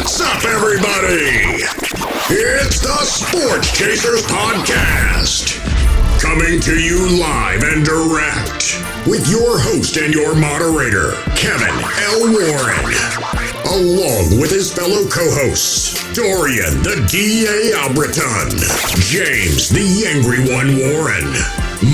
What's up, everybody? It's the Sports Chasers Podcast. Coming to you live and direct with your host and your moderator, Kevin L. Warren, along with his fellow co-hosts, Dorian the D.A. Albreton, James the Angry One Warren,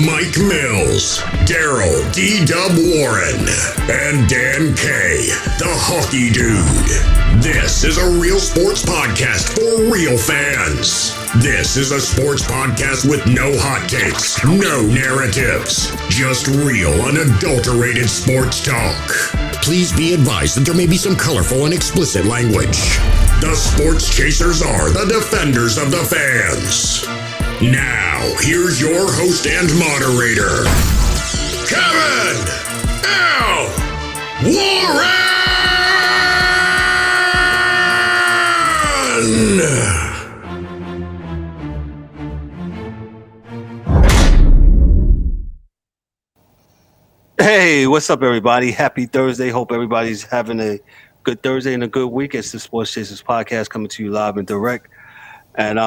Mike Mills, Daryl D-Dubb Warren, and Dan K, the Hockey Dude. This is a real sports podcast for real fans. This is a sports podcast with no hot takes, no narratives, just real, unadulterated sports talk. Please be advised that there may be some colorful and explicit language. The Sports Chasers are the defenders of the fans. Now, here's your host and moderator, Kevin L. Warren! Hey, what's up, everybody? Happy Thursday. Hope everybody's having a good Thursday and a good week. It's the Sports Chasers Podcast coming to you live and direct. And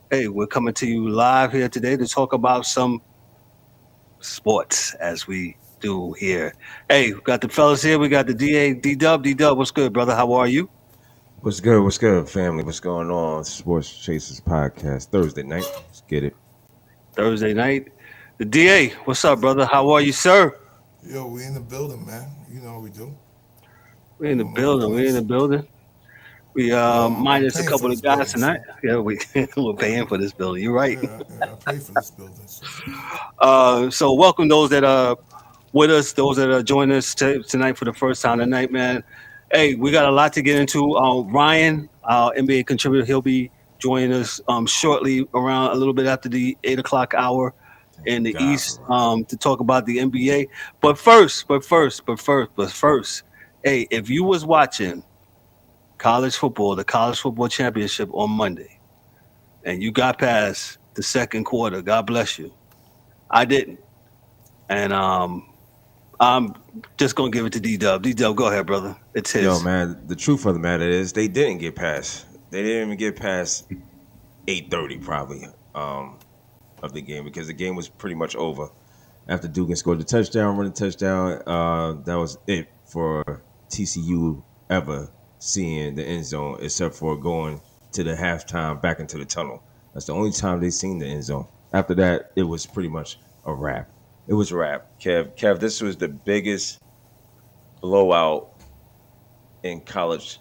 hey, we're coming to you live here today to talk about some sports as we do here. Hey, we got the fellas here. We got the DA, D-Dubb. D-Dubb, what's good, brother? How are you? What's good, family? What's going on? Sports Chasers Podcast, Thursday night. Let's get it. Thursday night. The DA, what's up, brother? How are you, sir? Yo, we in the building, man. You know what we do. We're in the building. We minus a couple of guys tonight. Yeah, we're paying for this building. You're right. Yeah, I pay for this building. So welcome those that are with us, those that are joining us tonight for the first time tonight, man. Hey, we got a lot to get into. Ryan, our NBA contributor, he'll be joining us shortly around a little bit after the 8 o'clock hour in the East to talk about the NBA. But first, hey, if you was watching college football, the college football championship on Monday, and you got past the second quarter, God bless you. I didn't. And I'm just going to give it to D-Dubb. D-Dubb, go ahead, brother. It's his. Yo, man, the truth of the matter is they didn't get past. They didn't even get past 8:30 probably of the game because the game was pretty much over. After Dugan scored the touchdown, running touchdown, that was it for TCU ever seeing the end zone except for going to the halftime back into the tunnel. That's the only time they seen the end zone. After that, it was pretty much a wrap. It was a wrap. Kev, this was the biggest blowout in college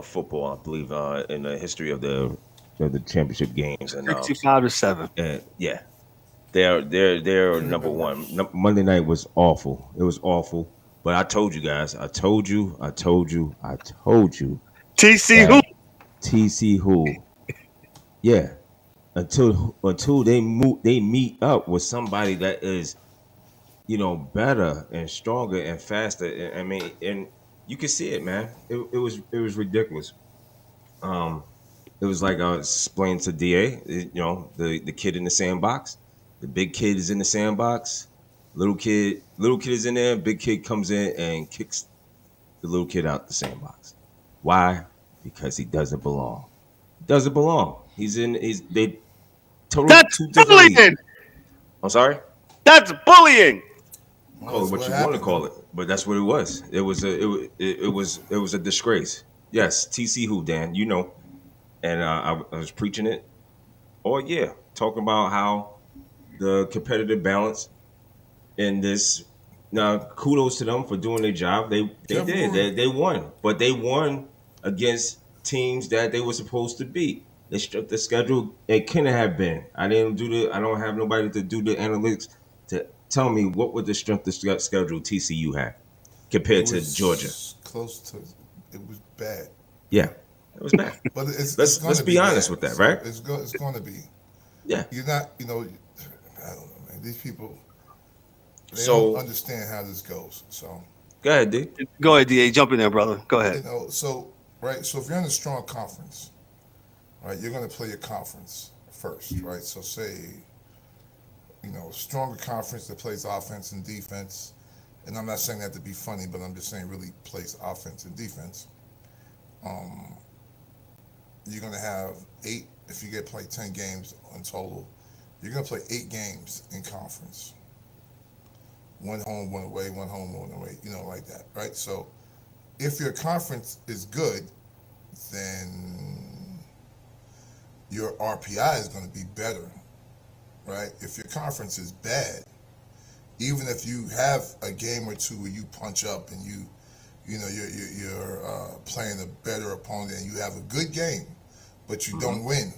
football, I believe, in the history of the championship games. And 65-7. And yeah, they're number one. Monday night was awful. It was awful. But I told you guys. I told you. TC who? TC who? Yeah. Until they meet up with somebody that is, better and stronger and faster. I mean, and you can see it, man. It was ridiculous. It was like I explained to DA, the kid in the sandbox. The big kid is in the sandbox. Little kid is in there. Big kid comes in and kicks the little kid out the sandbox. Why? Because he doesn't belong. Doesn't belong. They totally. That's bullying. I'm sorry? That's bullying. Call it what you want to call it, but that's what it was. It was a disgrace. Yes, TC who, Dan, and I was preaching it. Talking about how the competitive balance in this. Now, kudos to them for doing their job. They did. They won, but they won against teams that they were supposed to beat. They stripped the schedule. It couldn't have been. I don't have nobody to do the analytics to tell me what was the strength of schedule TCU had compared to Georgia. Close to. It was bad. Yeah, it was bad. But let's be honest with that, right? It's going to be. Yeah. You're not. I don't know, man. These people. They don't understand how this goes. So. Go ahead, D. Go ahead, DA. Jump in there, brother. Go ahead. So if you're in a strong conference, right, you're going to play your conference first, right? So say, stronger conference that plays offense and defense, and I'm not saying that to be funny, but I'm just saying really plays offense and defense. you're going to have 8, if you get play 10 games in total, you're going to play 8 games in conference. 1 home, 1 away, 1 home, 1 away, like that, right? So if your conference is good, then your RPI is going to be better, right? If your conference is bad, even if you have a game or two where you punch up and you're playing a better opponent and you have a good game, but you don't win,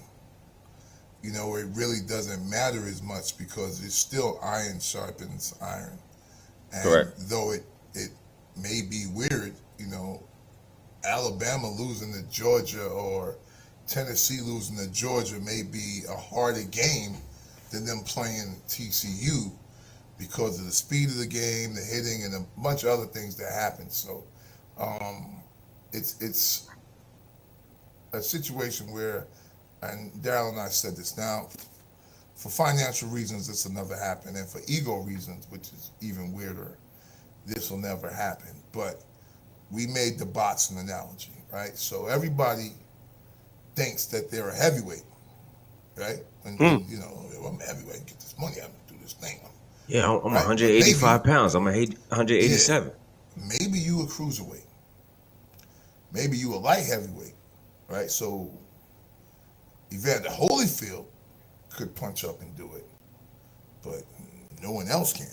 it really doesn't matter as much because it's still iron sharpens iron. And Correct. though it may be weird, Alabama losing to Georgia or Tennessee losing to Georgia may be a harder game than them playing TCU because of the speed of the game, the hitting, and a bunch of other things that happen. So it's a situation where, and Darryl and I said this now, for financial reasons, this will never happen, and for ego reasons, which is even weirder, this will never happen. But we made the bots an analogy, right? So everybody thinks that they're a heavyweight, right? And I'm a heavyweight, get this money, I'm gonna do this thing. Yeah, I'm right? 185 pounds. I'm 187. Yeah, maybe you a cruiserweight. Maybe you a light heavyweight, right? So Evander Holyfield could punch up and do it, but no one else can,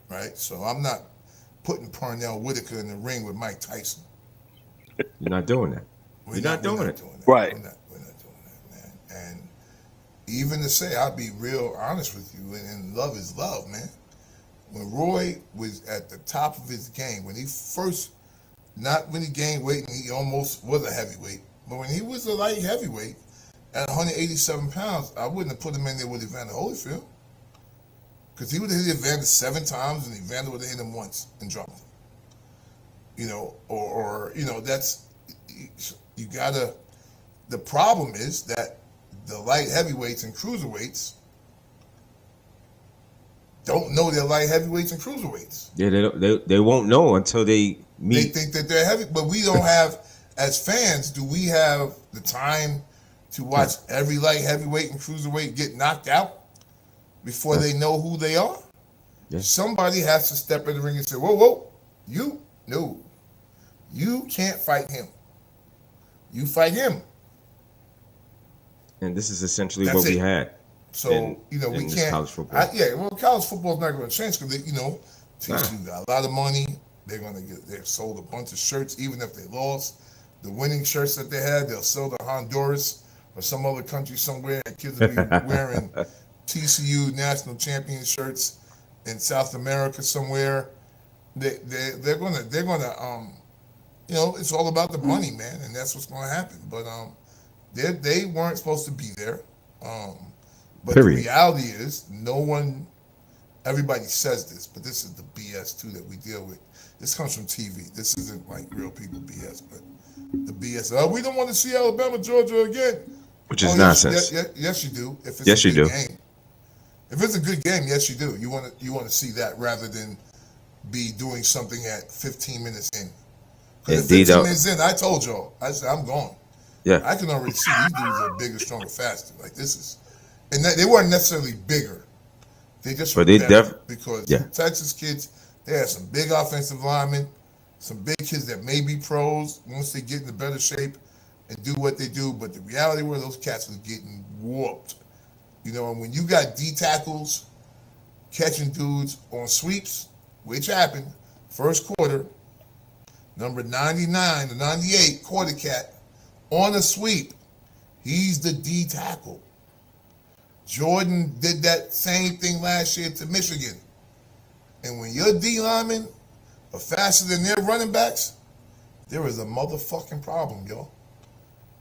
right? So I'm not putting Parnell Whitaker in the ring with Mike Tyson. You're not doing that. You're not doing it. Right. We're not doing that, man. And even to say, I'll be real honest with you, and love is love, man. When Roy was at the top of his game, when he first, not when he gained weight and he almost was a heavyweight, but when he was a light heavyweight at 187 pounds, I wouldn't have put him in there with Evander Holyfield. Because he would have hit Evander 7 times and Evander would have hit him once and dropped him. Or that's, you gotta, the problem is that the light heavyweights and cruiserweights don't know they're light heavyweights and cruiserweights. Yeah, they won't know until they meet. They think that they're heavy, but we don't have, as fans, do we have the time to watch every light heavyweight and cruiserweight get knocked out before they know who they are? Yes. Somebody has to step in the ring and say, whoa, you can't fight him. You fight him. And this is essentially That's what we it. had. So, we this can't. college football. College football is not going to change because, TCU got a lot of money. They've sold a bunch of shirts, even if they lost. The winning shirts that they had, they'll sell to Honduras or some other country somewhere, and kids will be wearing TCU national champion shirts in South America somewhere. They're gonna it's all about the money, man, and that's what's gonna happen. But they weren't supposed to be there. But Period. The reality is, everybody says this, but this is the BS too that we deal with. This comes from TV. This isn't like real people BS, but the BS. We don't want to see Alabama, Georgia again. Which is nonsense. Yes, you do. If it's yes, a you good do. Game. If it's a good game, yes, you do. You want to see that rather than be doing something at 15 minutes in. Because at 15 minutes in, I told y'all, I said, I'm gone. Yeah. I can already see these dudes are bigger, stronger, faster. Like this is, and they weren't necessarily bigger. They just were better because Texas kids, they had some big offensive linemen, some big kids that may be pros once they get into better shape and do what they do. But the reality were those cats was getting whooped. And when you got D tackles catching dudes on sweeps, which happened, first quarter, number 99 to 98, quarter cat, on a sweep, he's the D tackle. Jordan did that same thing last year to Michigan. And when your D linemen are faster than their running backs, there is a motherfucking problem, yo.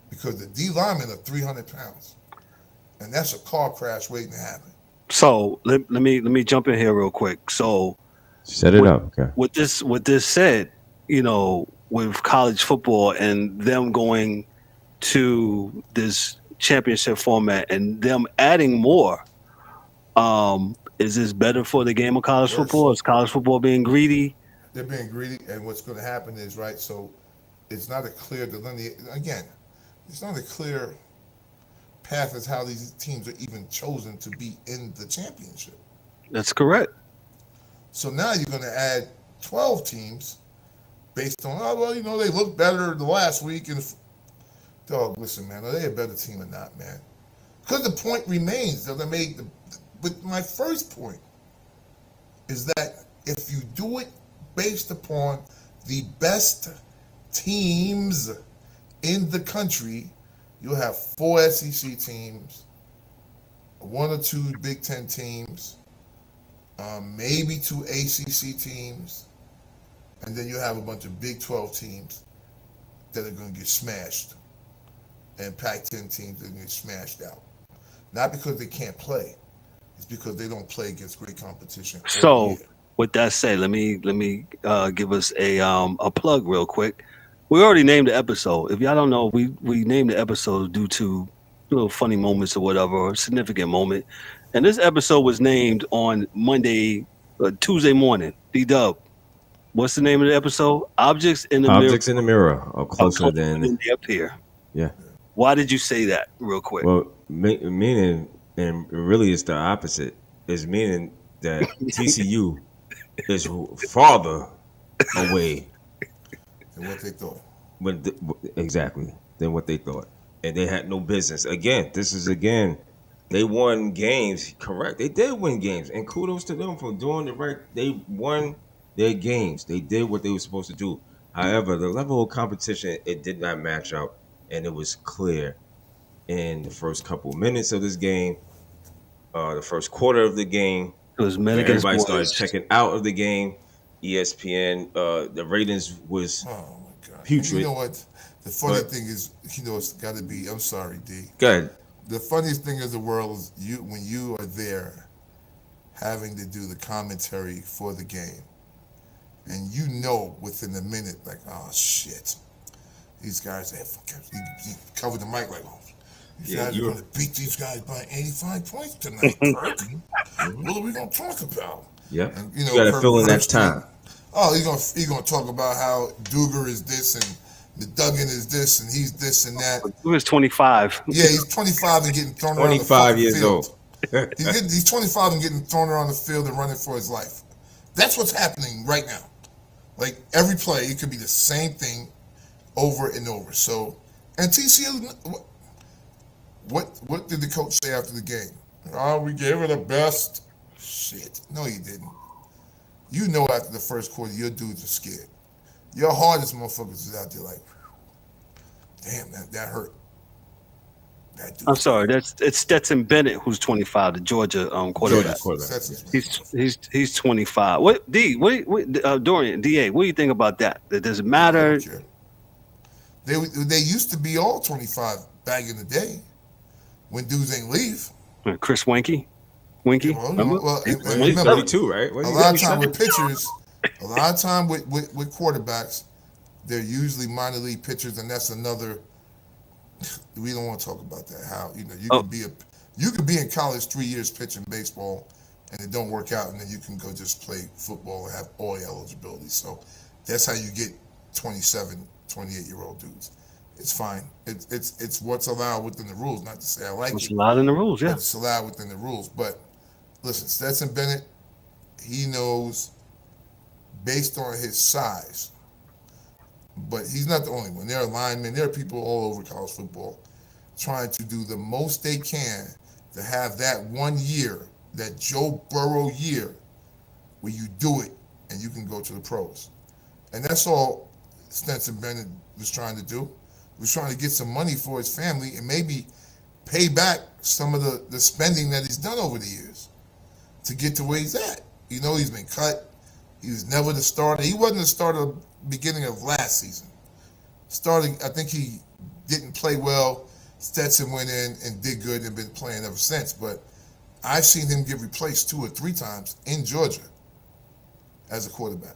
Because the D linemen are 300 pounds. And that's a car crash waiting to happen. So let me jump in here real quick. So set it up. Okay. With this said, with college football and them going to this championship format and them adding more, is this better for the game of college football? Is college football being greedy? They're being greedy, and what's going to happen is, right, so it's not a clear delineation. Again, It's not a clear path as how these teams are even chosen to be in the championship. That's correct. So now you're going to add 12 teams based on, they look better the last week. And dog, listen, man, are they a better team or not, man? Because the point remains that but my first point is that if you do it based upon the best teams in the country, you'll have 4 SEC teams, 1 or 2 Big Ten teams, maybe 2 ACC teams, and then you have a bunch of Big 12 teams that are going to get smashed, and Pac-10 teams that are going to get smashed out. Not because they can't play, it's because they don't play against great competition. So, with that said, let me give us a plug real quick. We already named the episode. If y'all don't know, we named the episode due to little funny moments or whatever, or a significant moment. And this episode was named on Tuesday morning. D-Dubb. What's the name of the episode? Objects in the Mirror. Objects in the Mirror are closer than they appear. Yeah. Why did you say that real quick? Well, meaning, and really it's the opposite, is meaning that TCU is farther away than what they thought. Exactly, than what they thought. And they had no business. They won games, correct. They did win games, and kudos to them for doing the right. They won their games. They did what they were supposed to do. However, the level of competition, it did not match up, and it was clear in the first couple minutes of this game, the first quarter of the game. It was everybody started checking out of the game. ESPN, the ratings was putrid. You know what? The funny thing is, it's got to be. I'm sorry, D. Go ahead. The funniest thing in the world is when you are there, having to do the commentary for the game, and within a minute, like, oh shit, these guys he covered the mic like, oh, these guys are going to beat these guys by 85 points tonight, Kirk. What are we going to talk about? Yeah, and you got to fill in that time. Oh, he's gonna talk about how Duger is this and the Duggan is this and he's this and that. He was 25. Yeah, he's 25 and getting thrown around the 25 years field. old. He's 25 and getting thrown around the field and running for his life. That's what's happening right now. Like every play, it could be the same thing over and over. So, and TCU, what did the coach say after the game? Oh, we gave her the best. Shit, no, you didn't. After the first quarter, your dudes are scared. Your hardest motherfuckers is out there like, damn, that hurt. I'm sorry, it's Stetson Bennett who's 25, the Georgia quarterback. He's 25. Dorian, DA, what do you think about that? Does it matter? They used to be all 25 back in the day when dudes ain't leave. Chris Winky. Remember, 32, right? A lot of time with pitchers, a lot of time with quarterbacks, they're usually minor league pitchers, and that's another. We don't want to talk about that. How you could be in college 3 years pitching baseball, and it don't work out, and then you can go just play football and have all your eligibility. So that's how you get 27, 28-year-old dudes. It's fine. It's what's allowed within the rules. Not to say I like it. It's allowed in the rules, yeah. It's allowed within the rules. But listen, Stetson Bennett, he knows based on his size. But he's not the only one. There are linemen. There are people all over college football trying to do the most they can to have that 1 year, that Joe Burrow year, where you do it and you can go to the pros. And that's all Stetson Bennett was trying to do. He was trying to get some money for his family and maybe pay back some of the spending that he's done over the years to get to where he's at. He's been cut. He was never the starter. He wasn't the starter beginning of last season. I think he didn't play well. Stetson went in and did good and been playing ever since. But I've seen him get replaced 2 or 3 times in Georgia as a quarterback.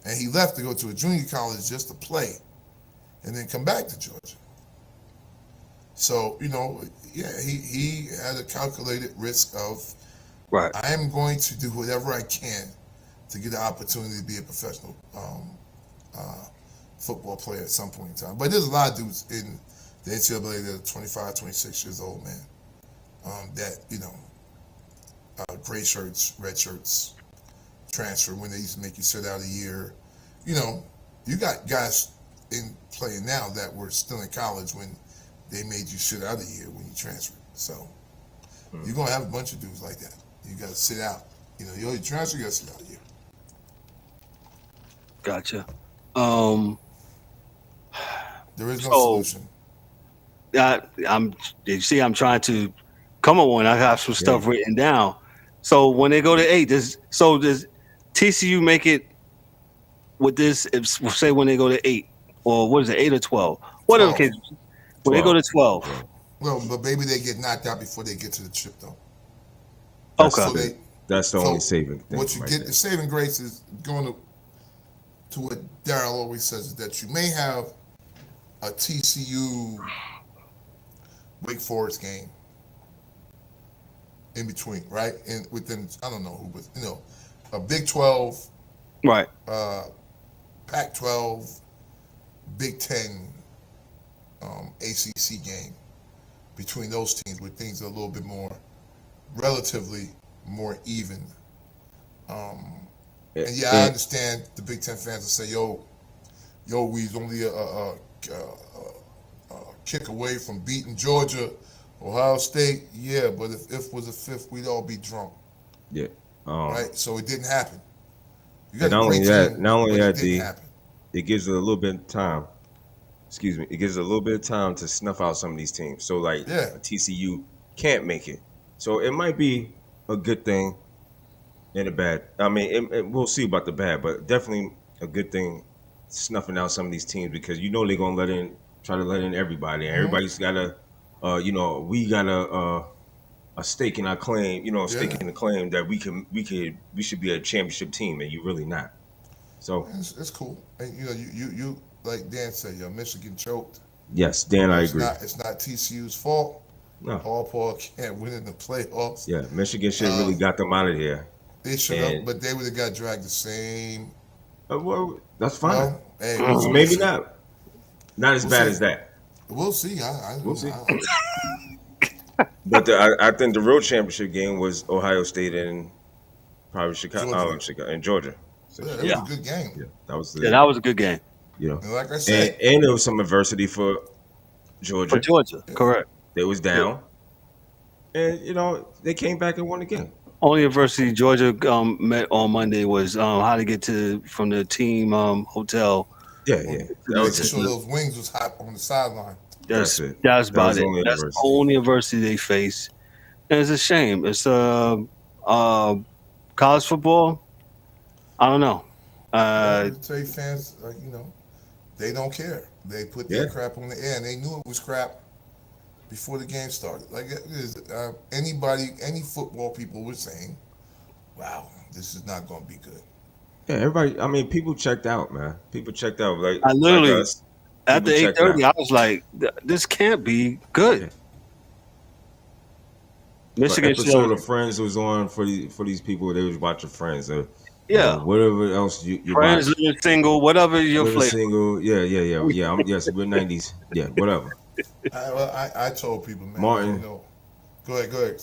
And he left to go to a junior college just to play and then come back to Georgia. So, he had a calculated risk of, right, I am going to do whatever I can to get the opportunity to be a professional football player at some point in time. But there's a lot of dudes in the NCAA that are 25, 26 years old, man. That, gray shirts, red shirts, transfer when they used to make you sit out a year. You got guys in playing now that were still in college when they made you sit out a year when you transferred. So you're going to have a bunch of dudes like that. You got to sit out. You transfer, you got to sit out a year. Gotcha. There is no solution. I'm trying to come on one. I have some stuff written down. So when they go to 8, does TCU make it with this? If say when they go to 8, or what is it, 8 or 12? Whatever case. When they go to 12. Well, but maybe they get knocked out before they get to the chip, though. Okay. That's the only saving thing. What you get, the saving grace is going to what Daryl always says, is that you may have a TCU Wake Forest game in between, right? And within, I don't know who was, a Big 12, right? Pac-12, Big 10, ACC game between those teams, where things are a little bit more, relatively more even. And I understand the Big 10 fans will say, yo, we's only a kick away from beating Georgia, Ohio State. Yeah, but if it was a fifth, we'd all be drunk. Yeah. Right? So it didn't happen. Not only that, it gives it a little bit of time. Excuse me. It gives it a little bit of time to snuff out some of these teams. So, TCU can't make it. So it might be a good thing and a bad. I mean, we'll see about the bad, but definitely a good thing snuffing out some of these teams, because they're going to try to let in everybody. And everybody's got we got a stake in our claim, stake in the claim that we should be a championship team, and you're really not. So it's cool. And you like Dan said, Michigan choked. Yes, Dan, I agree. It's not TCU's fault. No. Paul can't win in the playoffs. Yeah, Michigan should have really got them out of here. They should have, but they would have got dragged the same. Well, that's fine. Well, maybe not. Not as bad as that. We'll see. We'll see. But I think the real championship game was Ohio State and probably Chicago and Georgia. So, it was a good game. Yeah, that was a good game. And like I said, and there was some adversity for Georgia. Correct. They was down, and they came back and won the game. Only adversity Georgia met on Monday was how to get from the team hotel. Yeah. That was sure those wings was hot on the sideline. That's about it. That's the only adversity they face, and it's a shame. It's college football. I don't know. Tell you fans, they don't care. They put their crap on the air, and they knew it was crap before the game started. Any football people were saying, "Wow, this is not going to be good." Yeah, everybody. I mean, people checked out, man. People checked out. I literally after 8:30, I was like, "This can't be good." Yeah. Michigan episode of Friends was on for these people. They was watching Friends. Whatever else you Friends, watch. Single, whatever your flavor. Single, yeah. Yes, we're 90s. Yeah, whatever. I told people, man. Martin, go ahead.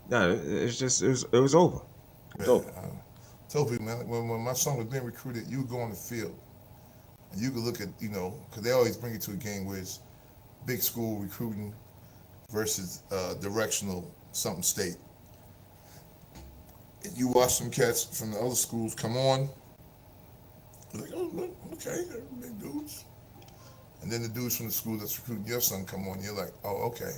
No, it's just it was over. It's over. I told people, man, when my son was being recruited, you would go on the field and you could look at, because they always bring you to a game where it's big school recruiting versus directional something state. And you watch some cats from the other schools come on, you're like, oh, okay, they're big dudes. And then the dudes from the school that's recruiting your son come on, you're like, oh, okay.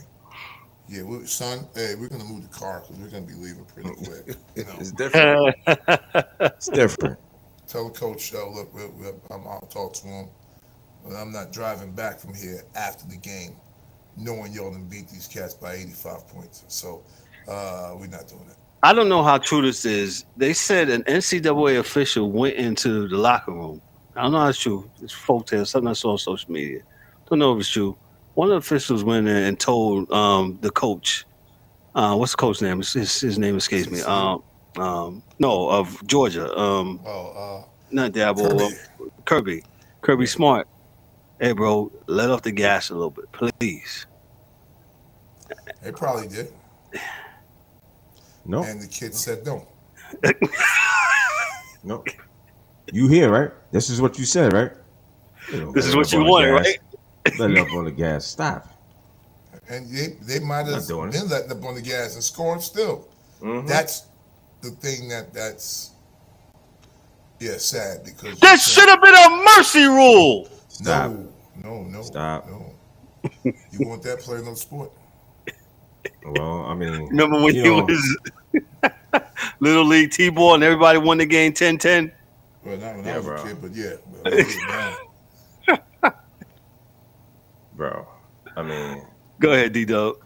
Yeah, son, hey, we're going to move the car because we're going to be leaving pretty quick. It's different. It's different. Tell the coach, look, I'll talk to him, but I'm not driving back from here after the game knowing y'all done beat these cats by 85 points. So we're not doing that. I don't know how true this is. They said an NCAA official went into the locker room. I don't know how it's true. It's folk tale, something I saw on social media. Don't know if it's true. One of the officials went in and told the coach, what's the coach's name? His name escapes me. No, of Georgia. Not Dabo. Kirby. Kirby Smart. Hey, bro, let off the gas a little bit, please. They probably did. No. And the kid said no. No. You hear, right? This is what you said, right? This is what you wanted, right? Let up on the gas. Stop. And they might have been letting up on the gas and scoring still. Mm-hmm. That's the thing that's sad because that should have been a mercy rule. Stop. No. Stop. No. You want that player no sport? Well, I mean, remember when he was Little League T-ball and everybody won the game 10-10? Well, not when I was a kid, but yeah. Bro, I mean, go ahead, D-Dubb.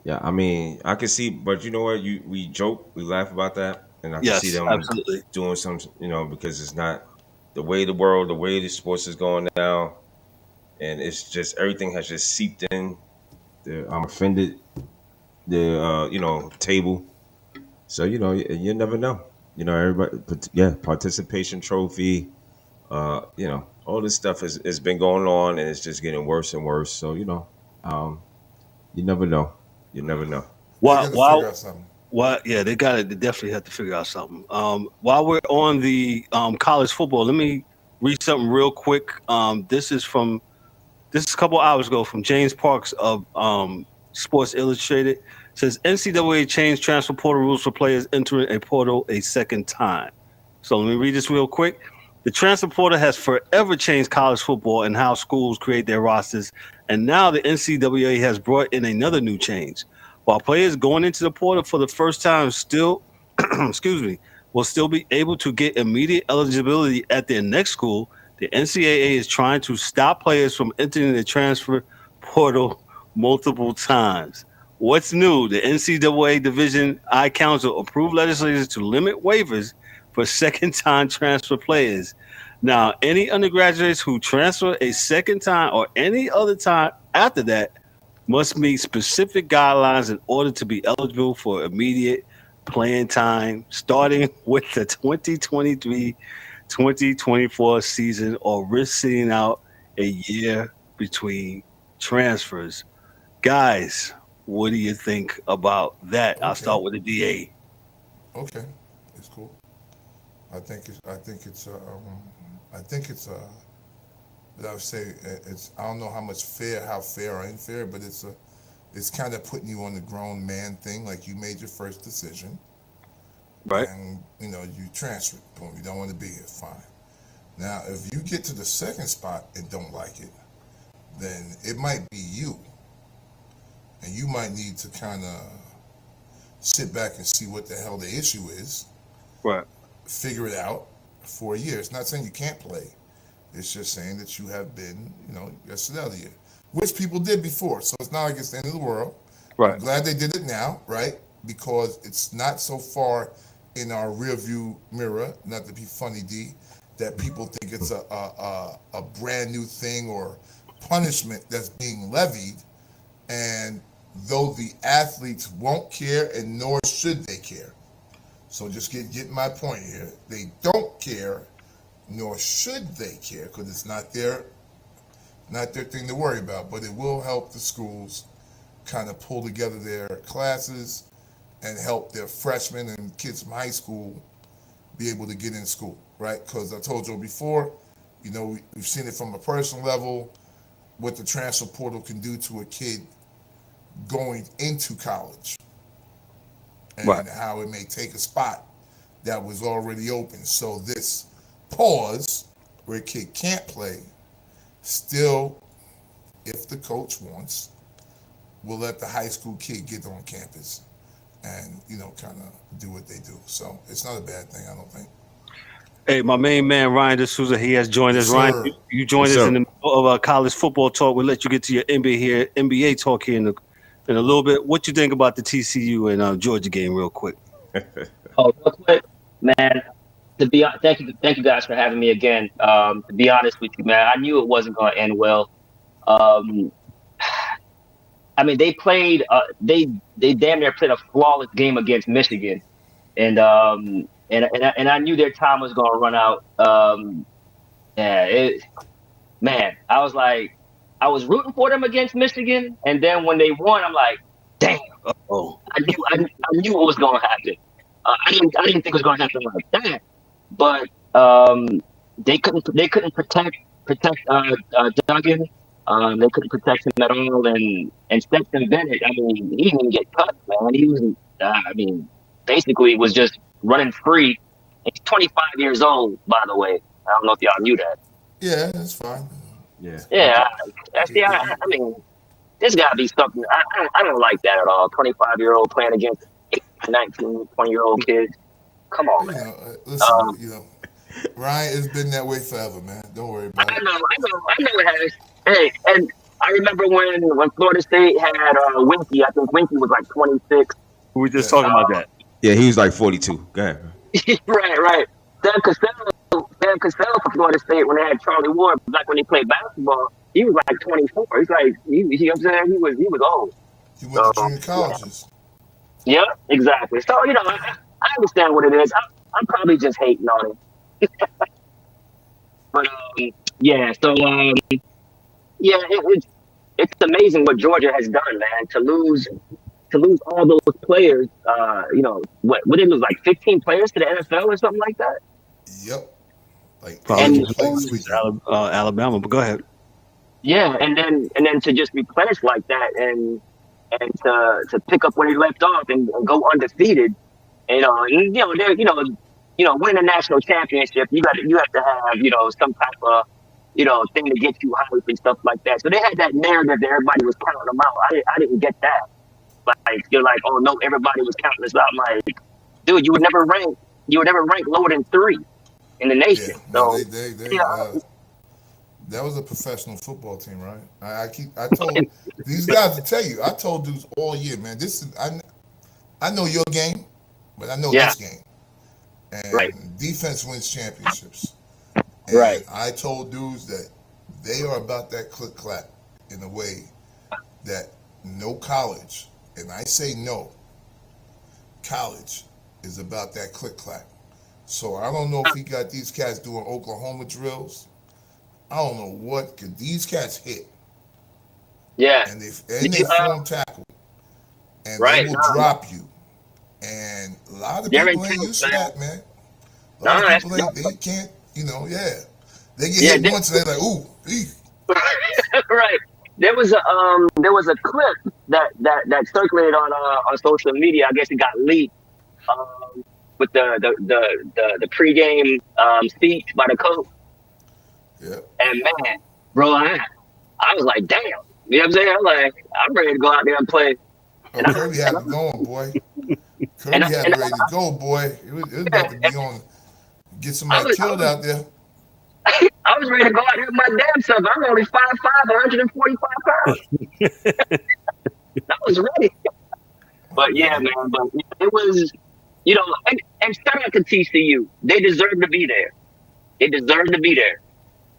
Yeah, I mean, I can see, but you know what? We joke, we laugh about that, and I can see them doing some, because it's not the way the sports is going now, and it's just everything has just seeped in. I'm offended. The table. So you never know. Everybody. Participation trophy. All this stuff has been going on, and it's just getting worse and worse. So you never know. You never know. They definitely have to figure out something. While we're on the college football, let me read something real quick. This is a couple hours ago from James Parks of Sports Illustrated. It says NCAA changed transfer portal rules for players entering a portal a second time. So let me read this real quick. The transfer portal has forever changed college football and how schools create their rosters, and now the NCAA has brought in another new change. While players going into the portal for the first time still, will still be able to get immediate eligibility at their next school, the NCAA is trying to stop players from entering the transfer portal multiple times. What's new? The NCAA Division I Council approved legislation to limit waivers for second-time transfer players. Now, any undergraduates who transfer a second time or any other time after that must meet specific guidelines in order to be eligible for immediate playing time, starting with the 2023-2024 season, or risk sitting out a year between transfers. Guys, what do you think about that? Okay. I'll start with the DA. Okay, it's cool. I think it's but I would say it's, I don't know how fair or unfair, but it's kind of putting you on the grown man thing. Like, you made your first decision, right? And you transferred. Boom, you don't want to be here. Fine. Now, if you get to the second spot and don't like it, then it might be you, and you might need to kind of sit back and see what the hell the issue is. Right. Figure it out for a year. It's not saying you can't play. It's just saying that you have been, you're sit out a year, which people did before. So it's not like it's the end of the world. Right. I'm glad they did it now, right? Because it's not so far in our rearview mirror, not to be funny, D, that people think it's a brand new thing or punishment that's being levied. And though the athletes won't care, and nor should they care. So just get my point here. They don't care, nor should they care, because it's not their thing to worry about. But it will help the schools kind of pull together their classes and help their freshmen and kids from high school be able to get in school, right? Because I told you before, we've seen it from a personal level, what the transfer portal can do to a kid going into college. And how it may take a spot that was already open. So this pause where a kid can't play, still, if the coach wants, will let the high school kid get on campus and, kind of do what they do. So it's not a bad thing, I don't think. Hey, my main man, Ryan DeSouza, he has joined us. Ryan, you joined us in the middle of a college football talk. We'll let you get to your NBA talk here in a little bit. What you think about the TCU and Georgia game, real quick? Real quick, man. Thank you guys for having me again. To be honest with you, man, I knew it wasn't going to end well. I mean, they played. They damn near played a flawless game against Michigan, and I knew their time was going to run out. man, I was like, I was rooting for them against Michigan, and then when they won, I'm like, damn, Oh, I knew it was going to happen. I didn't think it was going to happen like that, but they couldn't protect Duggan. They couldn't protect him at all, and Stetson Bennett. I mean, he didn't even get cut, man. He was, I mean, basically was just running free. He's 25 years old, by the way. I don't know if y'all knew that. Yeah, that's fine. Yeah. Yeah, I mean, there's got to be something. I don't like that at all. 25-year-old playing against 19, 20-year-old kids. Come on, man. Listen, Ryan, it's been that way forever, man. Don't worry about it. I know it has. Hey, and I remember when Florida State had Winky. I think Winky was like 26. we were just talking about that. Yeah, he was like 42. Go ahead. right. Sam Cassell for Florida State when they had Charlie Ward, like when he played basketball, he was like 24. He's like, you know what I'm saying? He was old. He went to junior colleges. Yeah, exactly. So, I understand what it is. I'm probably just hating on him. But, it's amazing what Georgia has done, man, to lose all those players. What did they lose, like 15 players to the NFL or something like that? Yep. Like Probably Alabama, but go ahead. Yeah, and then to just replenish like that and to pick up where he left off and go undefeated, winning a national championship, you have to have some type of thing to get you hyped and stuff like that. So they had that narrative that everybody was counting them out. I didn't get that. Like you're like, oh no, everybody was counting us out. I'm like, dude, you would never rank lower than 3 in the nation. Yeah, that was a professional football team, right? I told these guys to tell you. I told dudes all year, man. I know your game, but I know this game. And defense wins championships. And I told dudes that they are about that click clap in a way that no college, and I say no, college is about that click clap. So I don't know if he got these cats doing Oklahoma drills. I don't know what, because these cats hit. Yeah. And they form tackle. And they will drop you. And a lot of people ain't used to that, man. A lot of people they can't, They get hit once and they're like, ooh, right. There was a clip that circulated on social media. I guess it got leaked with the pregame speech by the coach. Yeah. And man, bro, I was like, damn. You know what I'm saying? I'm ready to go out there and play. Oh, Kirby had it going, boy. Kirby had it ready to go, boy. It was about to be on, get somebody killed out there. I was ready to go out there with my damn self. I'm only 5'5", 145 pounds. I was ready. But yeah, man. But it was, and shout out to TCU. They deserve to be there.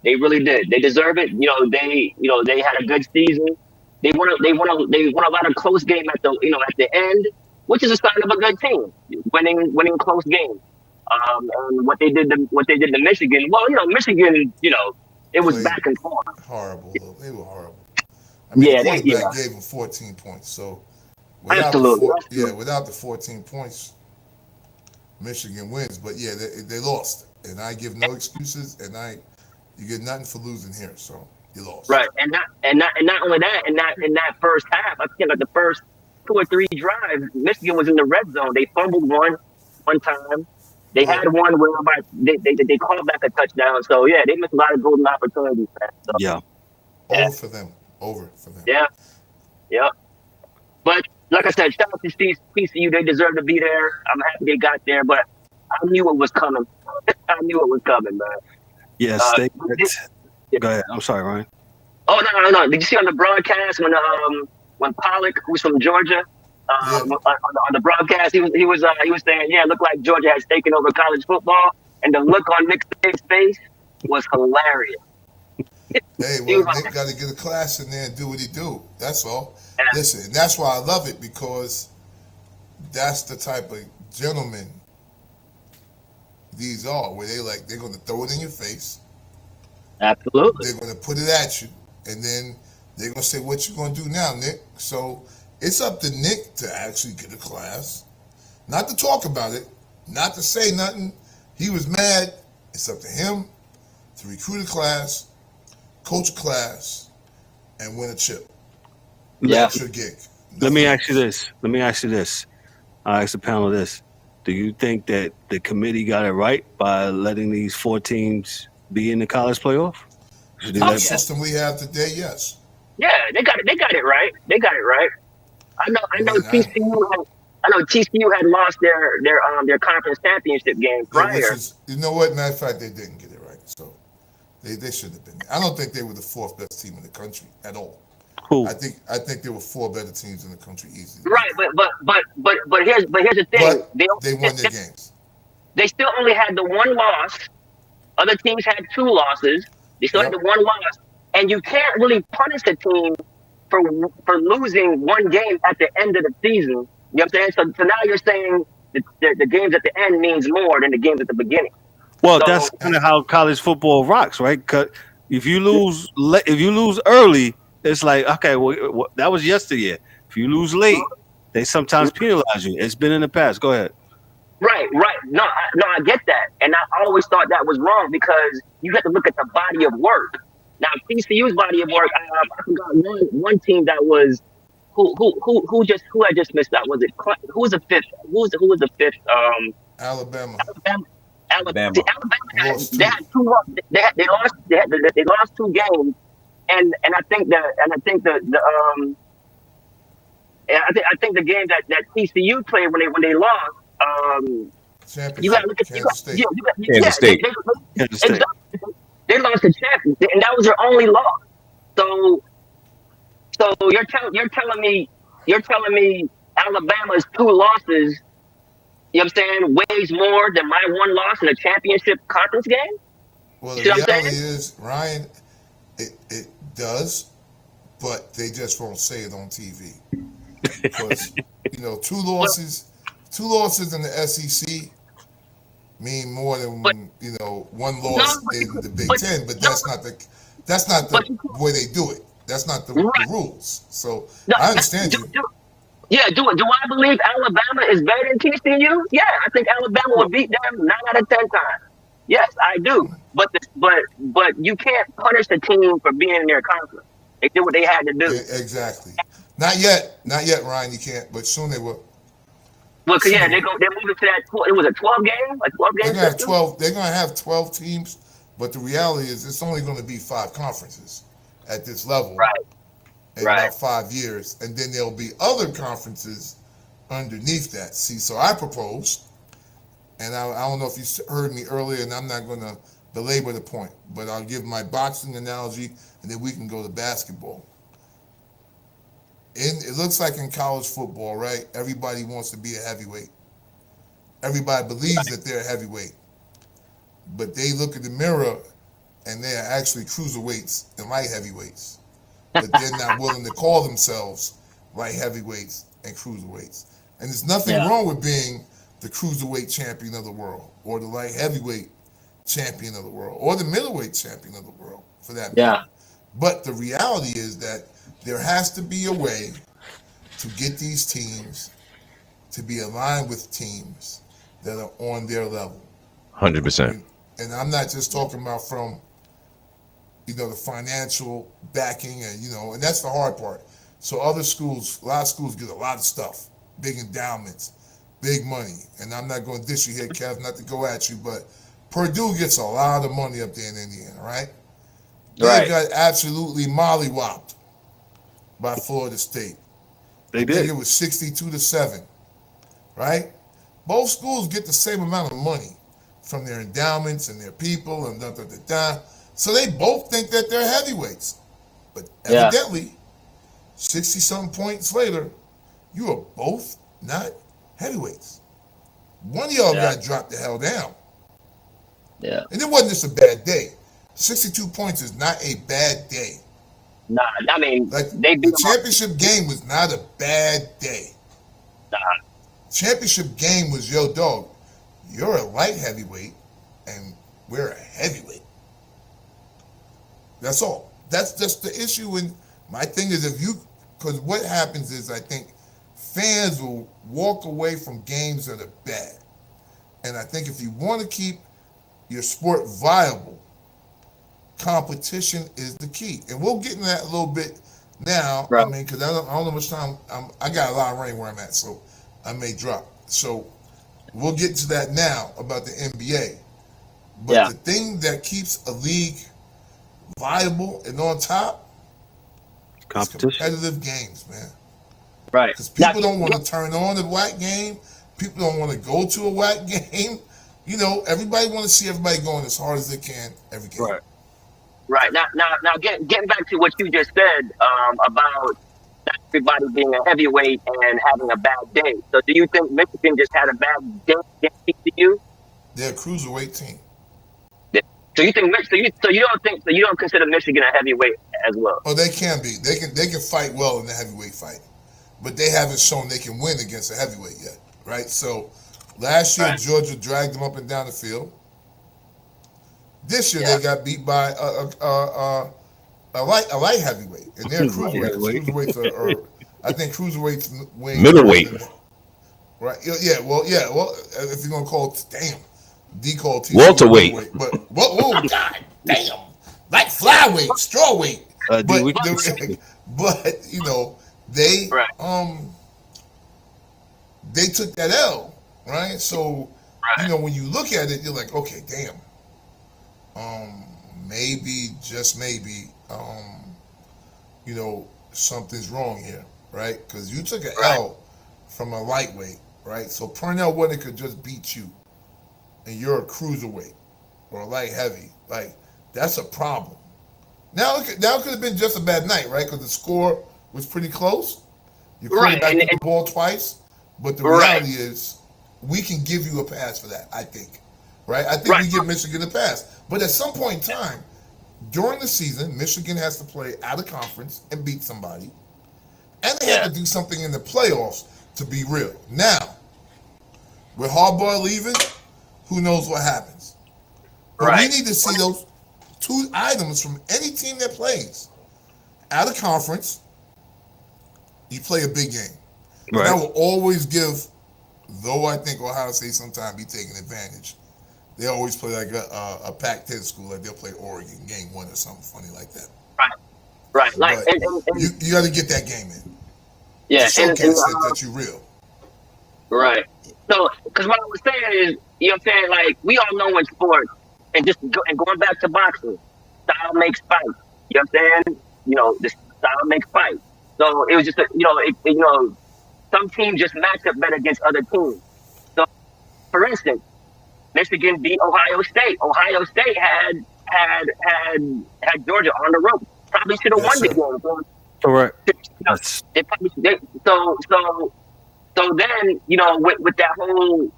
They really did. They deserve it. They had a good season. They won a lot of close game at the end, which is a sign of a good team. Winning close games. And what they did to Michigan. Well, Michigan, it was back and forth. Horrible. They were horrible. I mean, the quarterback gave them 14 points. So without the 14 points, Michigan wins. But yeah, they lost. And I give no excuses. And you get nothing for losing here. So you lost. Right. And not only that, in that first half, I think the first 2 or 3 drives, Michigan was in the red zone. They fumbled one time. They had one where they called back a touchdown. So yeah, they missed a lot of golden opportunities. So, Over for them. Yeah. But like I said, shout out to TCU. They deserve to be there. I'm happy they got there, but I knew it was coming. Man. Yeah, go ahead. I'm sorry, Ryan. Oh no. Did you see on the broadcast when Pollock, who's from Georgia, on the broadcast, he was saying, yeah, it looked like Georgia has taken over college football, and the look on Nick's face was hilarious. Hey, well, Nick got to get a class in there and do what he do. That's all. Yeah. Listen, and that's why I love it, because that's the type of gentleman these are, where they're going to throw it in your face. Absolutely. They're going to put it at you, and then they're going to say, what you going to do now, Nick? So it's up to Nick to actually get a class, not to talk about it, not to say nothing. He was mad. It's up to him to recruit a class, coach a class, and win a chip. Yeah. That's your gig. Let me ask you this. I'll ask the panel this. Do you think that the committee got it right by letting these 4 teams be in the college playoff? With the system we have today, yes. Yeah, they got it. They got it right. I know TCU had lost their conference championship game prior. You know what? Matter of fact, they didn't get it right. So they should have been there. I don't think they were the 4th best team in the country at all. Who? I think there were 4 better teams in the country easily. Right, but here's the thing. But they won their games. They still only had the 1 loss. Other teams had 2 losses. They still had the 1 loss, and you can't really punish a team for losing 1 game at the end of the season. You know what I'm saying? So now you're saying the games at the end means more than the games at the beginning. Well, that's kind of how college football rocks, right? Because if you lose early, it's like, okay, well, that was yesteryear. If you lose late, they sometimes penalize you. It's been in the past. Go ahead. Right. No, I get that, and I always thought that was wrong because you have to look at the body of work. Now, TCU's body of work, I forgot one team that was who I just missed out. Was it who was the 5th? Who was the 5th? Alabama. Alabama. They had 2 losses. They lost 2 games, and I think the game that TCU played when they lost. You got to look at Kansas State. Kansas State. Exactly. They lost the championship, and that was their only loss. So you're telling me Alabama's 2 losses, you know what I'm saying, weighs more than my 1 loss in a championship conference game? Well, the reality is, Ryan, it does, but they just won't say it on TV. Because, 2 losses in the SEC mean more than 1 loss in the Big Ten, but that's not the way they do it. That's not the rules. So I understand you. Yeah, do I believe Alabama is better than TCU? Yeah, I think Alabama will beat them 9 out of 10 times. Yes, I do. But you can't punish the team for being in their conference. They did what they had to do. Yeah, exactly. Not yet, Ryan. You can't, but soon they will. Well, they're moving to that. It was a 12 game, like 12 games. They're gonna have 12 teams, but the reality is it's only going to be 5 conferences at this level. Right. In about 5 years, and then there'll be other conferences underneath that. See, so I propose, and I don't know if you heard me earlier, and I'm not going to belabor the point, but I'll give my boxing analogy, and then we can go to basketball. It looks like in college football, right? Everybody wants to be a heavyweight. Everybody believes that they're a heavyweight, but they look in the mirror, and they are actually cruiserweights and light heavyweights. But they're not willing to call themselves light heavyweights and cruiserweights. And there's nothing wrong with being the cruiserweight champion of the world, or the light heavyweight champion of the world, or the middleweight champion of the world, for that matter. But the reality is that there has to be a way to get these teams to be aligned with teams that are on their level. 100%. And I'm not just talking about from the financial backing and that's the hard part. So a lot of schools get a lot of stuff, big endowments, big money. And I'm not going to dish you here, Kev, not to go at you, but Purdue gets a lot of money up there in Indiana, right? They got absolutely mollywopped by Florida State. They did. I think it was 62-7, right? Both schools get the same amount of money from their endowments and their people and da-da-da-da. So they both think that they're heavyweights. But evidently, 60-something points later, you are both not heavyweights. One of y'all got dropped the hell down. Yeah. And it wasn't just a bad day. 62 points is not a bad day. Nah, I mean, the championship game was not a bad day. Nah. Championship game was, yo, dog, you're a light heavyweight, and we're a heavyweight. That's all. That's just the issue. And my thing is, because what happens is, I think fans will walk away from games that are bad. And I think if you want to keep your sport viable, competition is the key. And we'll get into that a little bit now. Right. I mean, because I don't know how much time. I got a lot of rain where I'm at, so I may drop. So we'll get to that now about the NBA. But the thing that keeps a league viable and on top is competitive games, man. Right. Because people don't want to turn on a whack game. People don't want to go to a whack game. You know, everybody want to see everybody going as hard as they can every game. Right. Right. Now, getting back to what you just said about everybody being a heavyweight and having a bad day. So, do you think Michigan just had a bad day to you? They're a cruiserweight team. So you think you don't consider Michigan a heavyweight as well? Oh, they can be. They can fight well in the heavyweight fight, but they haven't shown they can win against a heavyweight yet, right? So last year Georgia dragged them up and down the field. This year they got beat by a light heavyweight, and they're cruiserweights. Cruiserweights are I think cruiserweights middleweight. Right? Yeah. Well, if you're gonna call it, damn. D called welterweight, but oh god damn, like flyweight, strawweight, but you know they they took that L, right? So you know when you look at it, you're like, okay, damn, maybe just maybe, you know something's wrong here, right? Because you took an L from a lightweight, right? So Purnell Wood could just beat you. And you're a cruiserweight or a light heavy, like that's a problem. Now it could have been just a bad night, right? Because the score was pretty close. You quarterback the ball twice, but the reality is we can give you a pass for that. I think, right? I think we give Michigan a pass, but at some point in time during the season, Michigan has to play out of conference and beat somebody, and they have to do something in the playoffs to be real. Now, with Harbaugh leaving. Who knows what happens? But we need to see those two items from any team that plays. Out of conference, you play a big game. Right. That will always give, though I think Ohio State sometimes be taking advantage. They always play like a Pac-10 school, like they'll play Oregon game 1 or something funny like that. Right. Like, you got to get that game in. Yeah. To showcase that you're real. Right. So, because what I was saying is, you know what I'm saying? Like, we all know in sports, and going back to boxing, style makes fight. You know what I'm saying? You know, the style makes fight. So it was just, some teams just match up better against other teams. So, for instance, Michigan beat Ohio State. Ohio State had Georgia on the rope. Probably should have won the game. Correct. They probably So then, you know, with that whole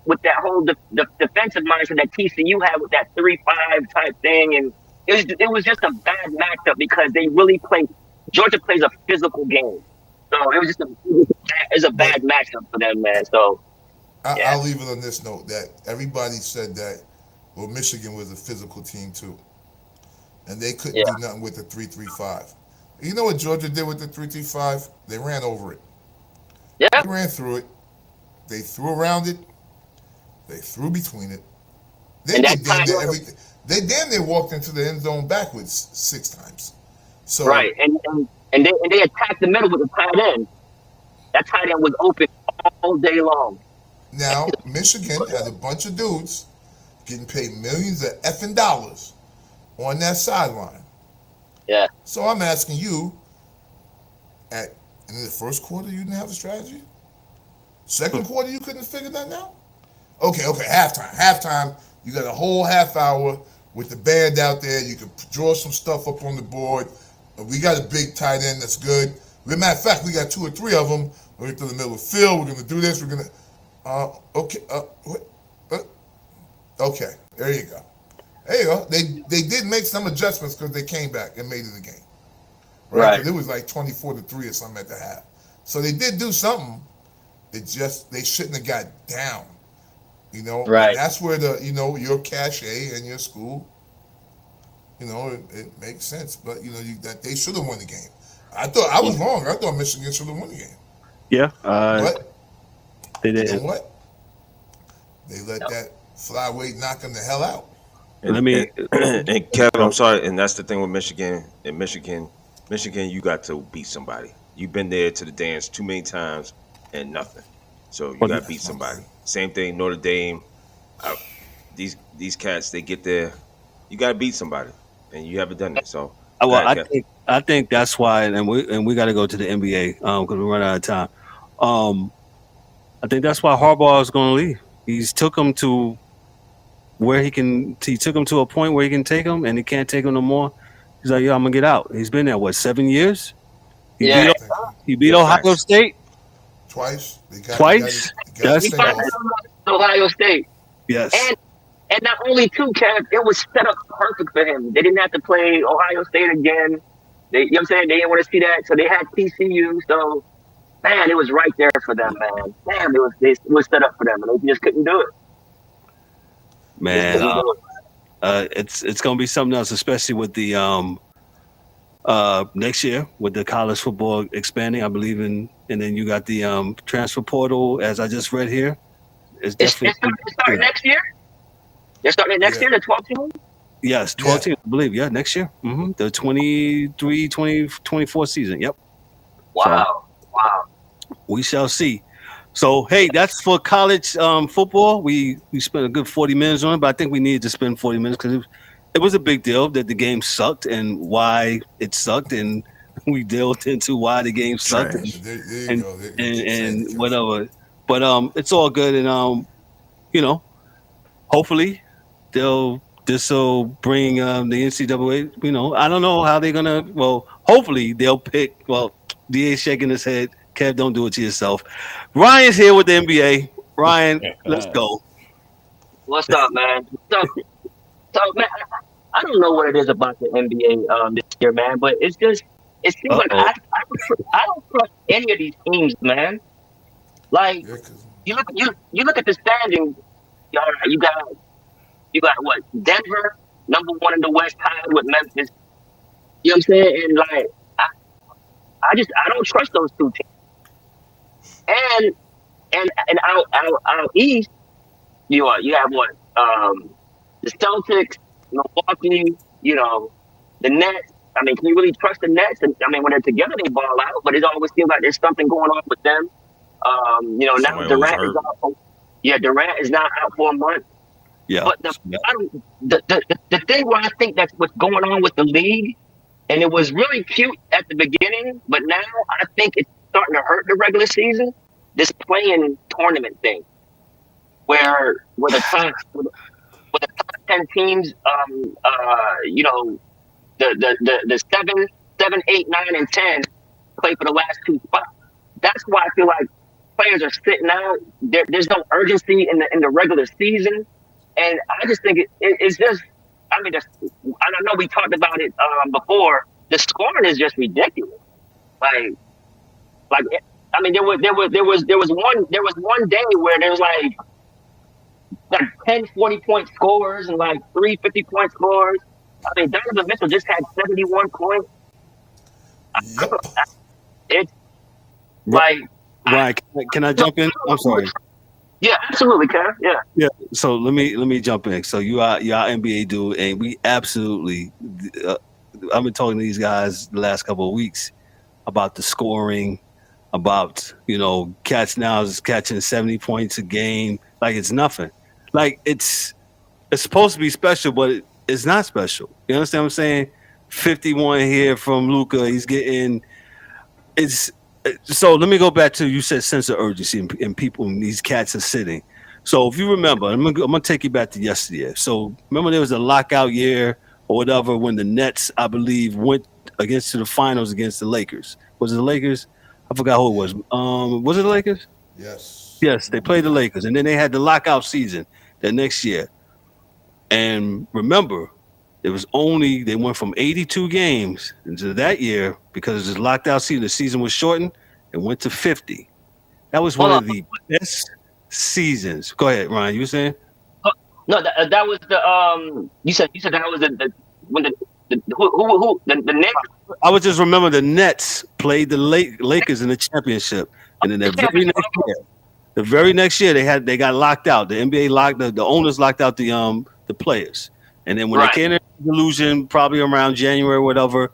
defensive mindset that TCU had with that 3-5 type thing, and it was just a bad matchup because they really Georgia plays a physical game, so it was just a bad matchup for them, man. So I'll leave it on this note that everybody said that Michigan was a physical team too, and they couldn't do nothing with the 3-3-5. You know what Georgia did with the 3-3-5? They ran over it. Yeah. They ran through it. They threw around it. They threw between it. They damn near walked into the end zone backwards 6 times. So and they attacked the middle with the tight end. That tight end was open all day long. Now Michigan had a bunch of dudes getting paid millions of effing dollars on that sideline. Yeah. So I'm asking you, in the first quarter, you didn't have a strategy? Second quarter, you couldn't figure that out? Okay, halftime, you got a whole half hour with the band out there. You can draw some stuff up on the board. We got a big tight end that's good. As a matter of fact, we got 2 or 3 of them. We're going to the middle of the field. We're going to do this. We're going to... Okay, there you go. There you go. They did make some adjustments because they came back and made it a game. Right. It was like 24-3 or something at the half. So they did do something. They shouldn't have got down. You know, right? And that's where your cachet and your school it makes sense. But that they should have won the game. I thought I was wrong. I thought Michigan should have won the game. Yeah, but they didn't. You know what? They let that flyweight knock them the hell out. And Kevin, I'm sorry, and that's the thing with Michigan. In Michigan, you got to beat somebody. You've been there to the dance too many times and nothing. So you got to beat somebody. Same thing, Notre Dame. These cats, they get there. You got to beat somebody, and you haven't done it. So, I think that's why, and we got to go to the NBA because we run out of time. I think that's why Harbaugh is going to leave. He's took him to where he can. He took him to a point where he can take him, and he can't take him no more. He's like, I'm gonna get out. He's been there 7 years? He beat Ohio State twice. Twice. He Ohio State. Yes. And not only two, Kev, it was set up perfect for him. They didn't have to play Ohio State again. You know what I'm saying? They didn't want to see that, so they had TCU. So, man, it was right there for them, man. Damn, it was set up for them, and they just couldn't do it. Man, it's gonna be something else, especially with the next year with the college football expanding, I believe and then you got the transfer portal, as I just read here. It's starting next year. They're starting next year, the 12 team? Yes, 12 teams, I believe. Yeah, next year. Mm-hmm. The 23-24 season. Yep. Wow. Wow. We shall see. So, hey, that's for college football. We spent a good 40 minutes on it, but I think we needed to spend 40 minutes because it was a big deal that the game sucked and why it sucked, and we delved into why the game sucked and whatever. But it's all good, and hopefully this will bring the NCAA. I don't know how they're gonna. Well, hopefully they'll pick. Well, DA's shaking his head. Kev, don't do it to yourself. Ryan's here with the NBA. Ryan, let's go. What's up, man? So, man, I don't know what it is about the NBA this year, man, but it seems like I don't trust any of these teams, man. Like you look at the standings. You got what? Denver, number 1 in the West, tied with Memphis. You know what I'm saying? And like, I don't trust those two teams. And out east, you have what? The Celtics, Milwaukee. The Nets. I mean, can you really trust the Nets? And I mean, when they're together, they ball out. But it always seems like there's something going on with them. Now Durant is out. Yeah, Durant is now out for a month. Yeah. But the thing where I think that's what's going on with the league, and it was really cute at the beginning, but now I think it's starting to hurt the regular season. This playing tournament thing, where the top 10 teams, the 7, 8, 9, and 10 play for the last 2 spots. That's why I feel like players are sitting out. There's no urgency in the regular season, and I just think it's just. I mean, I know we talked about it before. The scoring is just ridiculous. Like I mean, there was one day where there's like 10 40-point scores and like 3 50-point scores. I mean, Donovan Mitchell just had 71 points. Yep. It's like. Right. Can I jump in? I'm sorry. Yeah, absolutely, Kev. Yeah. Yeah. So let me jump in. So you are NBA dude, and we absolutely. I've been talking to these guys the last couple of weeks about the scoring, about cats now is catching 70 points a game like it's nothing. Like it's supposed to be special, but it's not special. You understand what I'm saying? 51 here from Luka. He's getting. So let me go back to you said sense of urgency and people, these cats are sitting. So if you remember, I'm gonna take you back to yesterday. So remember there was a lockout year or whatever when the Nets, I believe, went to the finals against the Lakers. Was it the Lakers? I forgot who it was. Was it the Lakers? Yes. Yes, they played the Lakers, and then they had the lockout season the next year. And remember, they went from 82 games into that year because it was locked out season. The season was shortened and went to 50. That was one of the best seasons. Go ahead, Ryan. You were saying? No, that was the you said that was when the Knicks. I would just remember the Nets played the Lakers in the championship, and then the very next year they got locked out. The NBA locked the owners locked out the players, and then when they came in illusion, probably around January or whatever,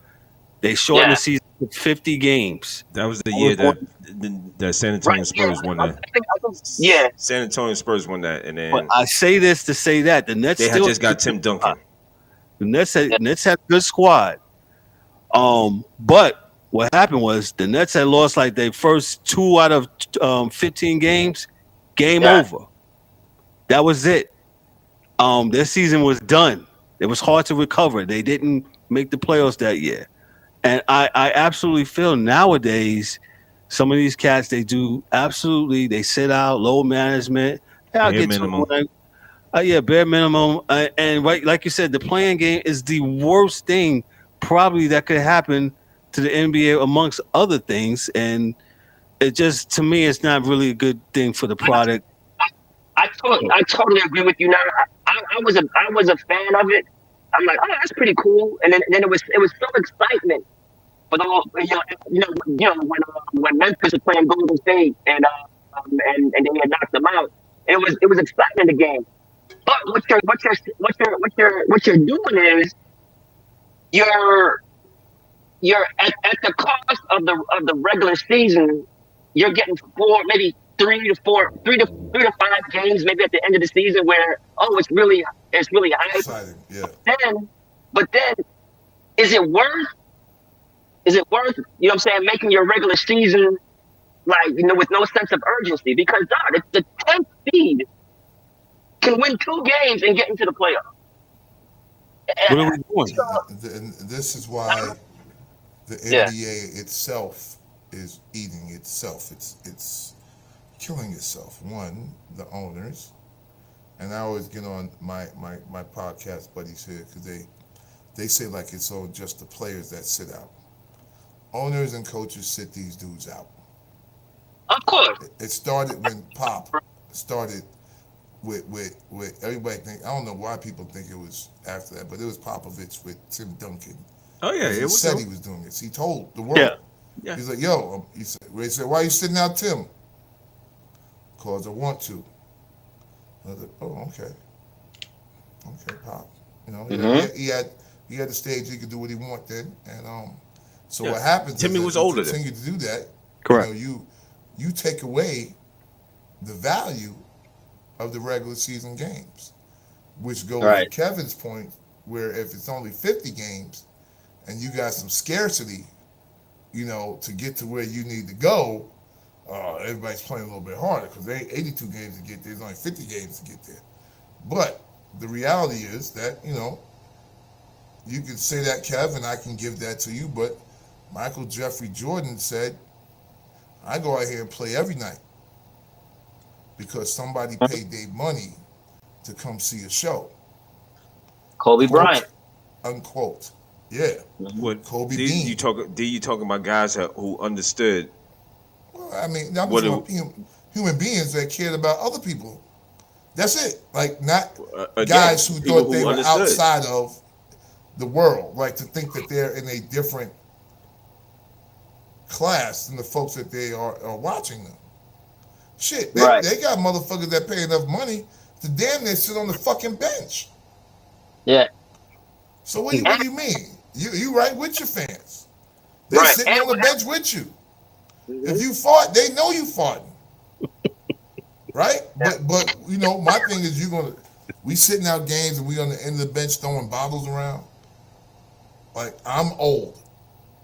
they shortened the season to 50 games. That was the year that San Antonio Spurs won that. San Antonio Spurs won that, and then. But I say this to say that the Nets had just got Tim Duncan. The Nets had a good squad. But what happened was the Nets had lost like their first 2 out of 15 games. Game over. That was it. Their season was done. It was hard to recover. They didn't make the playoffs that year. And I absolutely feel nowadays some of these cats, they sit out, low management. I'll get minimum. Bare minimum. And like you said, the playing game is the worst thing probably that could happen to the NBA amongst other things. And it just, to me, it's not really a good thing for the product. I totally agree with you. Now, I was a fan of it. I'm like, oh, that's pretty cool. And then it was so excitement. But when Memphis was playing Golden State and they had knocked them out, it was exciting in the game. But what you're doing is you're at the cost of the regular season. You're getting 3 to 5 games maybe at the end of the season where it's really high. Exciting, yeah. But then is it worth you know what I'm saying, making your regular season with no sense of urgency? Because the 10th seed can win 2 games and get into the playoffs. What are we doing? And this is why the NBA itself is eating itself. It's killing itself. One, the owners, and I always get on my podcast buddies here because they say like it's all just the players that sit out. Owners and coaches sit these dudes out. Of course. It started when Pop started with everybody think. I don't know why people think it was after that, but it was Popovich with Tim Duncan. Oh yeah, he said he was doing this. He told the world. Yeah. He's like, yo, he said, why are you sitting out, Tim? Because I want to. I was like, oh, okay, Pop. You know, he had the stage. He could do what he wanted then, and so what happens? Timmy was older. Continue to do that. Correct. You take away the value of the regular season games, which goes to Kevin's point, where if it's only 50 games and you got some scarcity, to get to where you need to go, everybody's playing a little bit harder because there ain't 82 games to get there. There's only 50 games to get there. But the reality is that, you can say that, Kev, and I can give that to you, but Michael Jeffrey Jordan said, I go out here and play every night because somebody paid their money to come see a show. Kobe Bryant. Unquote. Yeah. What, Kobe Bean. You talking about guys who understood? Well, I mean, I'm human beings that cared about other people. That's it. Like, not guys who thought they were outside of the world, like to think that they're in a different class than the folks that they are watching them. Shit, they got motherfuckers that pay enough money to damn near sit on the fucking bench. Yeah. So what do you mean? You right with your fans. They're sitting on the bench with you. Mm-hmm. If you fought, they know you fought. Right? Yeah. But my thing is we sitting out games and we on the end of the bench throwing bottles around. Like, I'm old,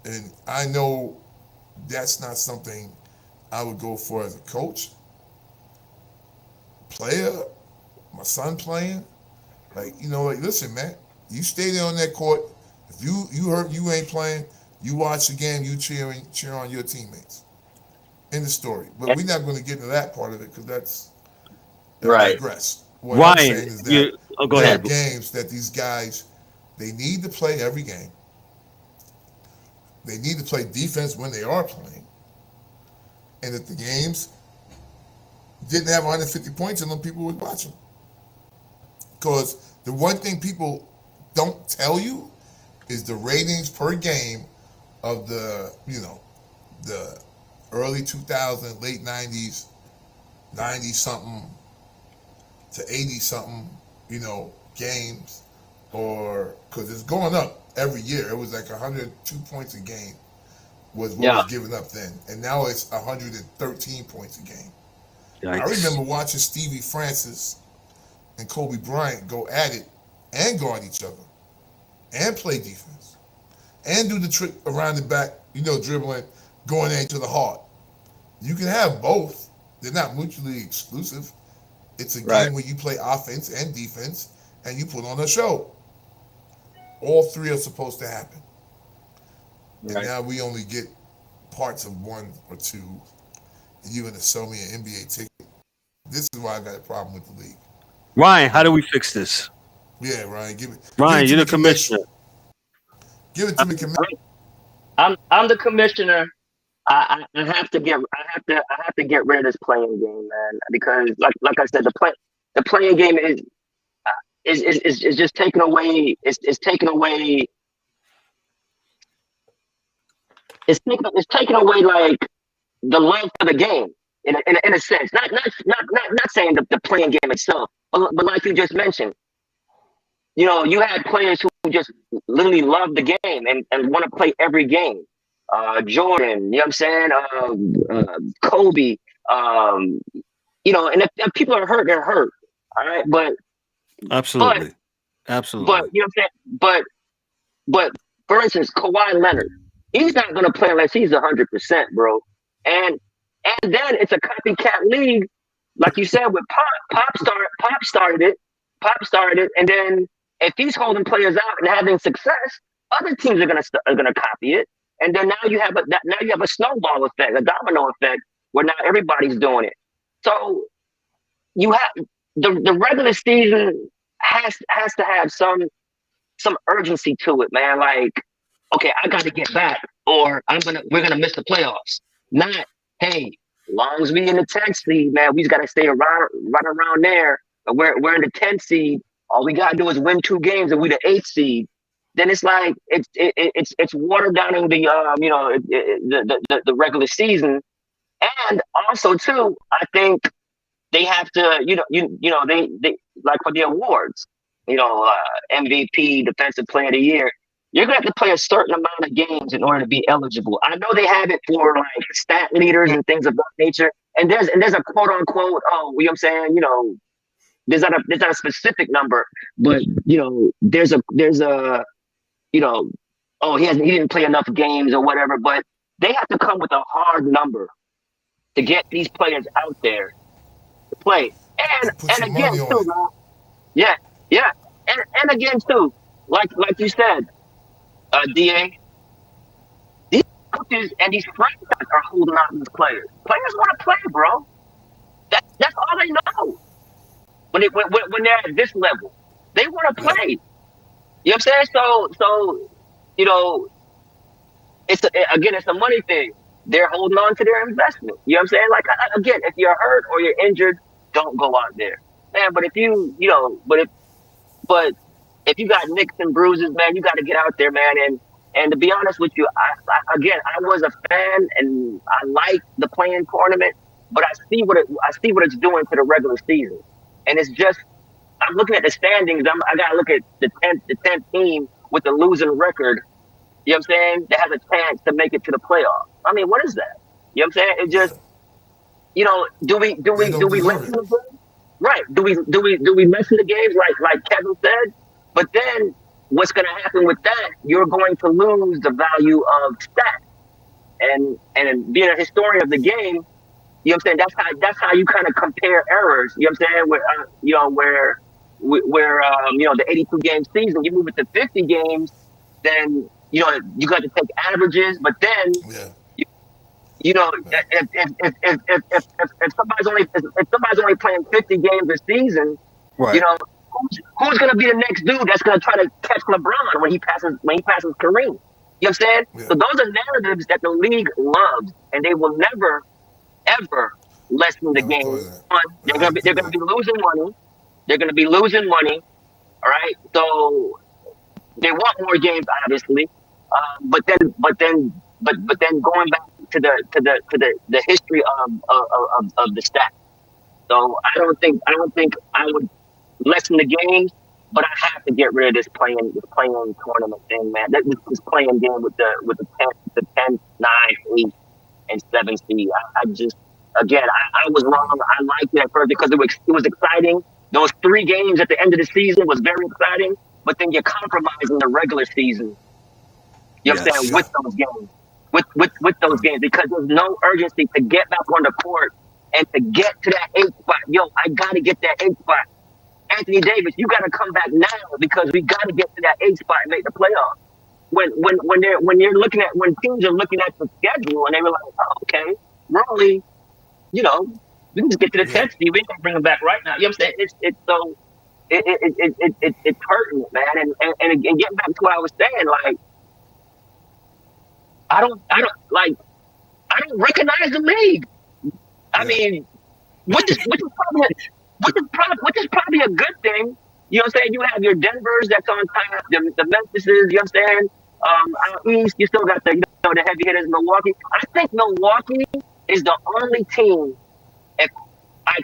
and I know that's not something I would go for as a coach, player, my son playing. Like, listen, man, you stay there on that court. If you hurt, you ain't playing, you watch the game, you cheer on your teammates. End of story. But we're not going to get into that part of it because that's digress. What I'm saying is that go ahead. Games that these guys, they need to play every game. They need to play defense when they are playing. And if the games didn't have 150 points in them, people would watch them. Because the one thing people don't tell you is the ratings per game of the the early 2000s, late 90s, 90 something to 80 something, games, or because it's going up every year. It was like 102 points a game was what was given up then, and now it's 113 points a game. Yikes. I remember watching Stevie Francis and Kobe Bryant go at it and guard each other and play defense and do the trick around the back, dribbling, going into the heart. You can have both. They're not mutually exclusive. It's a game where you play offense and defense and you put on a show. All three are supposed to happen. And now we only get parts of one or two, and you're going to sell me an NBA ticket. This is why I got a problem with the league. Ryan, how do we fix this? Yeah, Ryan, Ryan, you're the commissioner. Give it to me, commissioner. I'm the commissioner. I have to get rid of this playing game, man, because like I said, the playing game is just taking away. It's taking away. It's taking away like the love for the game in a sense. Not saying the playing game itself, but like you just mentioned, you had players who just literally love the game and want to play every game. Jordan, you know what I'm saying? Kobe, and if people are hurt, they're hurt. All right, but absolutely. But you know what I'm saying? But for instance, Kawhi Leonard. He's not going to play unless he's 100%, bro. And then it's a copycat league, like you said with Pop. Pop started it, and then if he's holding players out and having success, other teams are gonna copy it, and then now you have a snowball effect, a domino effect, where now everybody's doing it. So you have the regular season has to have some urgency to it, man. Like, okay, I got to get back, or we're gonna miss the playoffs. Not, hey, as long as we in the 10th seed, man, we just gotta stay right around there. We're in the 10th seed. All we gotta do is win 2 games, and we the 8th seed. Then it's like it's watered down in the regular season, and also too, I think they have to they like for the awards, MVP, Defensive Player of the Year. You're going to have to play a certain amount of games in order to be eligible. I know they have it for like stat leaders and things of that nature. And there's a quote unquote, you know what I'm saying? There's not a specific number, but there's a he didn't play enough games or whatever, but they have to come with a hard number to get these players out there to play. And again too, man. Yeah. And again too, like you said, DA, these coaches and these franchises are holding out these players. Players want to play, bro. That's all they know. When they're at this level, they want to play. You know what I'm saying? So it's a money thing. They're holding on to their investment. You know what I'm saying? Like, again, if you're hurt or you're injured, don't go out there, man. But if if you got nicks and bruises, man, you got to get out there, man. And to be honest with you, I was a fan and I like the playing tournament, but I see what it's doing to the regular season, and it's just I'm looking at the standings. I got to look at the 10th team with the losing record. You know what I'm saying? That has a chance to make it to the playoffs. I mean, what is that? You know what I'm saying? It just, do we listen to the games? Right? Do we listen to games like Kevin said? But then what's going to happen with that? You're going to lose the value of stats. And being a historian of the game, you know what I'm saying? That's how you kind of compare errors. You know what I'm saying? Where the 82 game season, you move it to 50 games, then you got to take averages. But then, if somebody's only playing 50 games a season, right. Who's going to be the next dude that's going to try to catch LeBron when he passes Kareem? You know what I'm saying? Yeah. So those are narratives that the league loves, and they will never, ever lessen the game. They're going to be losing money. They're going to be losing money. All right. So They want more games, obviously. But then going back to the history of the stats. So I don't think I would lessen the games, but I have to get rid of this playing tournament thing, man. This playing game with the 10, 9, 8, and 7 seed. I just again I was wrong. I liked it at first because it was exciting. Those 3 games at the end of the season was very exciting, but then you're compromising the regular season. You know what I'm saying? With those games. With those games, because there's no urgency to get back on the court and to get to that 8th spot. Yo, I gotta get that 8th spot. Anthony Davis, you gotta come back now because we gotta get to that 8th spot and make the playoffs. When teams are looking at the schedule and they were like, oh, okay, we're only, we can just get to the 10th seed. We can bring them back right now. You know what I'm saying? It's hurting, man. And getting back to what I was saying, like, I don't recognize the league. I mean, which is probably a good thing. You know what I'm saying? You have your Denvers that's on top, the Memphises, you know what I'm saying? Out east, you still got the heavy hitters, Milwaukee. I think Milwaukee is the only team I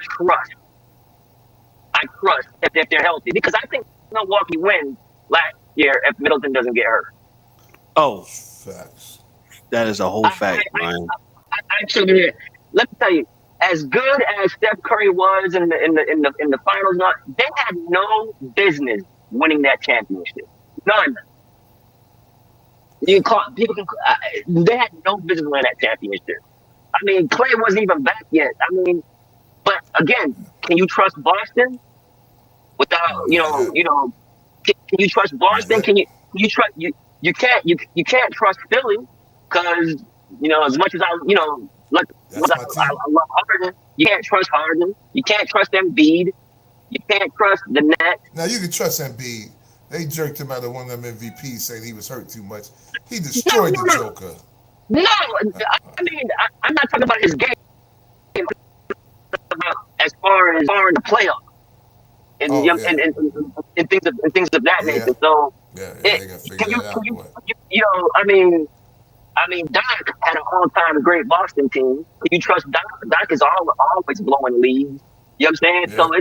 trust if they're healthy, because I think Milwaukee wins last year if Middleton doesn't get hurt. Oh, facts. That is a whole fact, man. Actually, let me tell you, as good as Steph Curry was in the finals, they had no business winning that championship. None. They had no business winning that championship. I mean, Clay wasn't even back yet. I mean, but again, can you trust Boston without can you trust Boston? Can you trust you can't trust Philly because as much as I love Harden, you can't trust Harden. You can't trust Embiid. You can't trust the Nets. Now you can trust Embiid. They jerked him out of one of them MVPs saying he was hurt too much. He destroyed the Joker. No, I mean I'm not talking about his game. As far as the playoffs and things of that nature. So I mean, Doc had an all-time great Boston team. Can you trust Doc? Doc is always blowing leads. You know what I'm saying? Yeah. So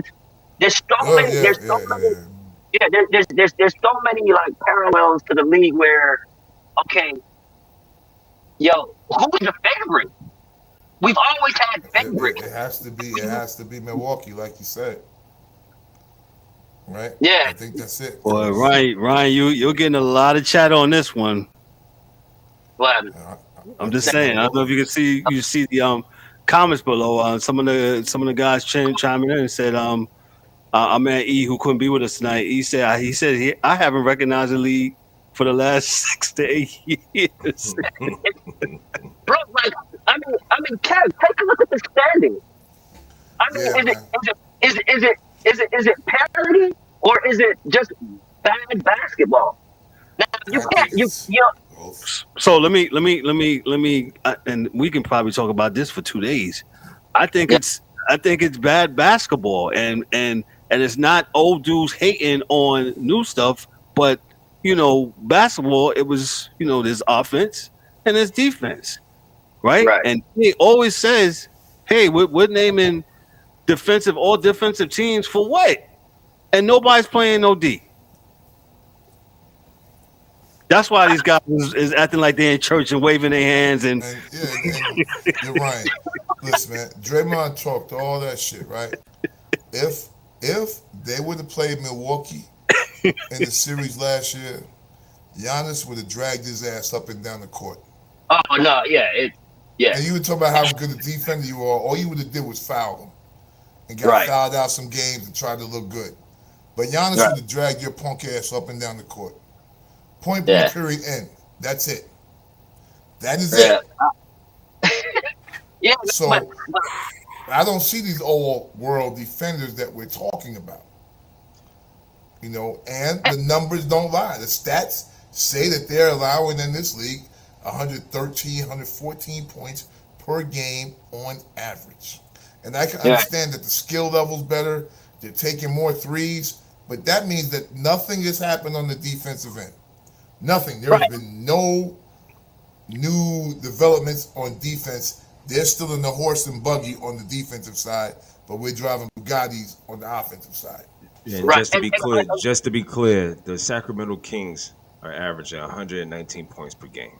there's so many like parallels to the league where, okay, who is the favorite? We've always had favorites. It has to be Milwaukee, like you said. Right? Yeah. I think that's it. Boy, Ryan, you're getting a lot of chat on this one. What? I'm just saying. I don't know if you see the comments below. Some of the guys chiming in and said, our man E, who couldn't be with us tonight, he said I haven't recognized the league for the last 6 to 8 years. Bro, like I mean, Kev, take a look at the standings. I mean, is it parity or is it just bad basketball? Now you can't. So let me, and we can probably talk about this for 2 days. I think it's bad basketball, and it's not old dudes hating on new stuff, but basketball. It was there's offense and there's defense, right? And he always says, "Hey, we're naming all defensive teams for what?" And nobody's playing no D. That's why these guys is acting like they're in church and waving their hands and you're right. Listen, man, Draymond talked all that shit, right? If they would have played Milwaukee in the series last year, Giannis would have dragged his ass up and down the court. Oh no, yeah. And you were talking about how good a defender you are. All you would have did was foul him and got fouled out some games and tried to look good. But Giannis would have dragged your punk ass up and down the court. Point blank, period, end. That's it. That is it. So I don't see these all-world defenders that we're talking about. And the numbers don't lie. The stats say that they're allowing in this league 113, 114 points per game on average. And I can understand that the skill level's better. They're taking more threes. But that means that nothing has happened on the defensive end. Nothing. There has been no new developments on defense. They're still in the horse and buggy on the defensive side, but we're driving Bugattis on the offensive side. Yeah, and just to be clear, the Sacramento Kings are averaging 119 points per game.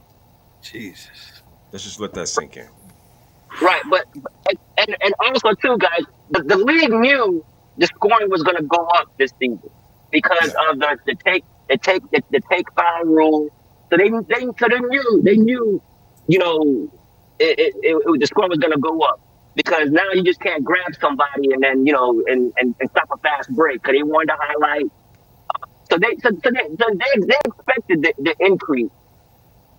Jesus. Let's just let that sink in. Right, but and also too, guys, the league knew the scoring was going to go up this season because of the take foul rule. So they knew, you know, the score was going to go up because now you just can't grab somebody and then and stop a fast break because they wanted to highlight. So they expected the increase.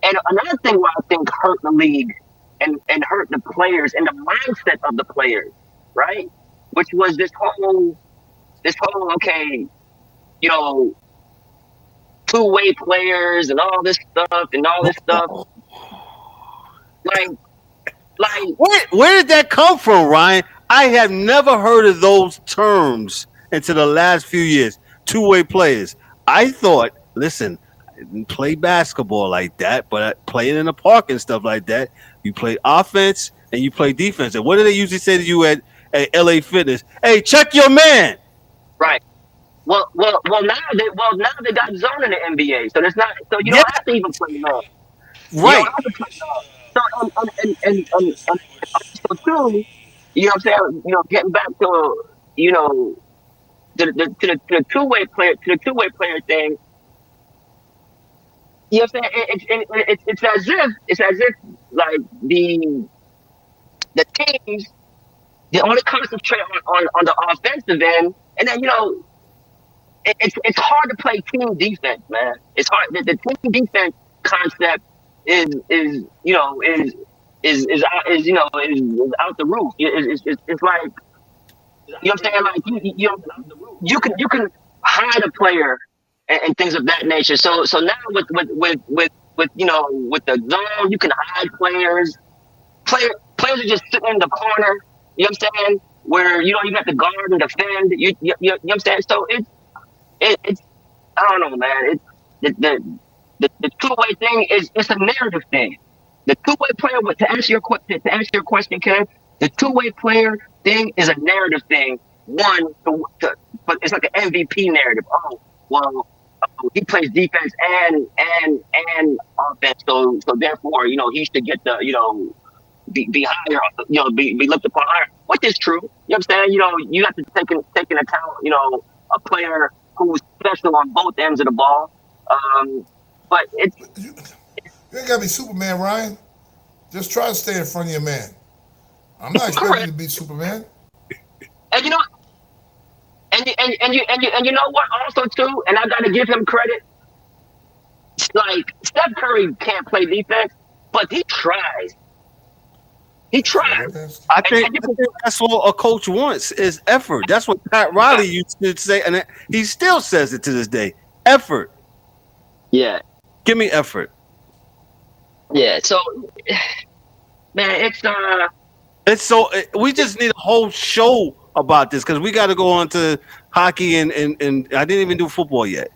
And another thing where I think hurt the league and hurt the players and the mindset of the players, right? Which was this whole okay, two-way players and all this stuff. Like where did that come from, Ryan? I have never heard of those terms until the last few years. Two-way players. I thought, listen, I didn't play basketball like that, but playing in the park and stuff like that, you play offense and you play defense. And what do they usually say to you at LA Fitness? Hey, check your man. Right. Well, now they got zone in the NBA, so there's not. So you don't have to even play man. Right. So and so too, you know what I'm saying? Getting back to the two-way player thing. You know what I'm saying? It's as if like the teams they only concentrate on the offensive end, and then it's hard to play team defense, man. It's hard. The team defense concept is out the roof. It's like, you know what I'm saying? Like you can hide a player and things of that nature. So now with the zone, you can hide players. Players are just sitting in the corner. You know what I'm saying? Where you don't even have to guard and defend. You know what I'm saying? So it's I don't know, man. The two-way thing it's a narrative thing. The two-way player, to answer your question, Ken, the two-way player thing is a narrative thing. One, but it's like an MVP narrative. Oh, well, he plays defense and offense, so therefore, he should get the be higher, be looked upon higher, which is true. You know what I'm saying? You have to take in account, a player who's special on both ends of the ball. But you ain't gotta be Superman, Ryan. Just try to stay in front of your man. I'm not expecting you to be Superman. And and you know what? Also too, and I gotta give him credit. Like Steph Curry can't play defense, but he tries. He tries. I think that's what a coach wants is effort. That's what Pat Riley used to say, and he still says it to this day. Effort. Yeah. Give me effort. Yeah. So, man, we just need a whole show about this because we got to go on to hockey and I didn't even do football yet.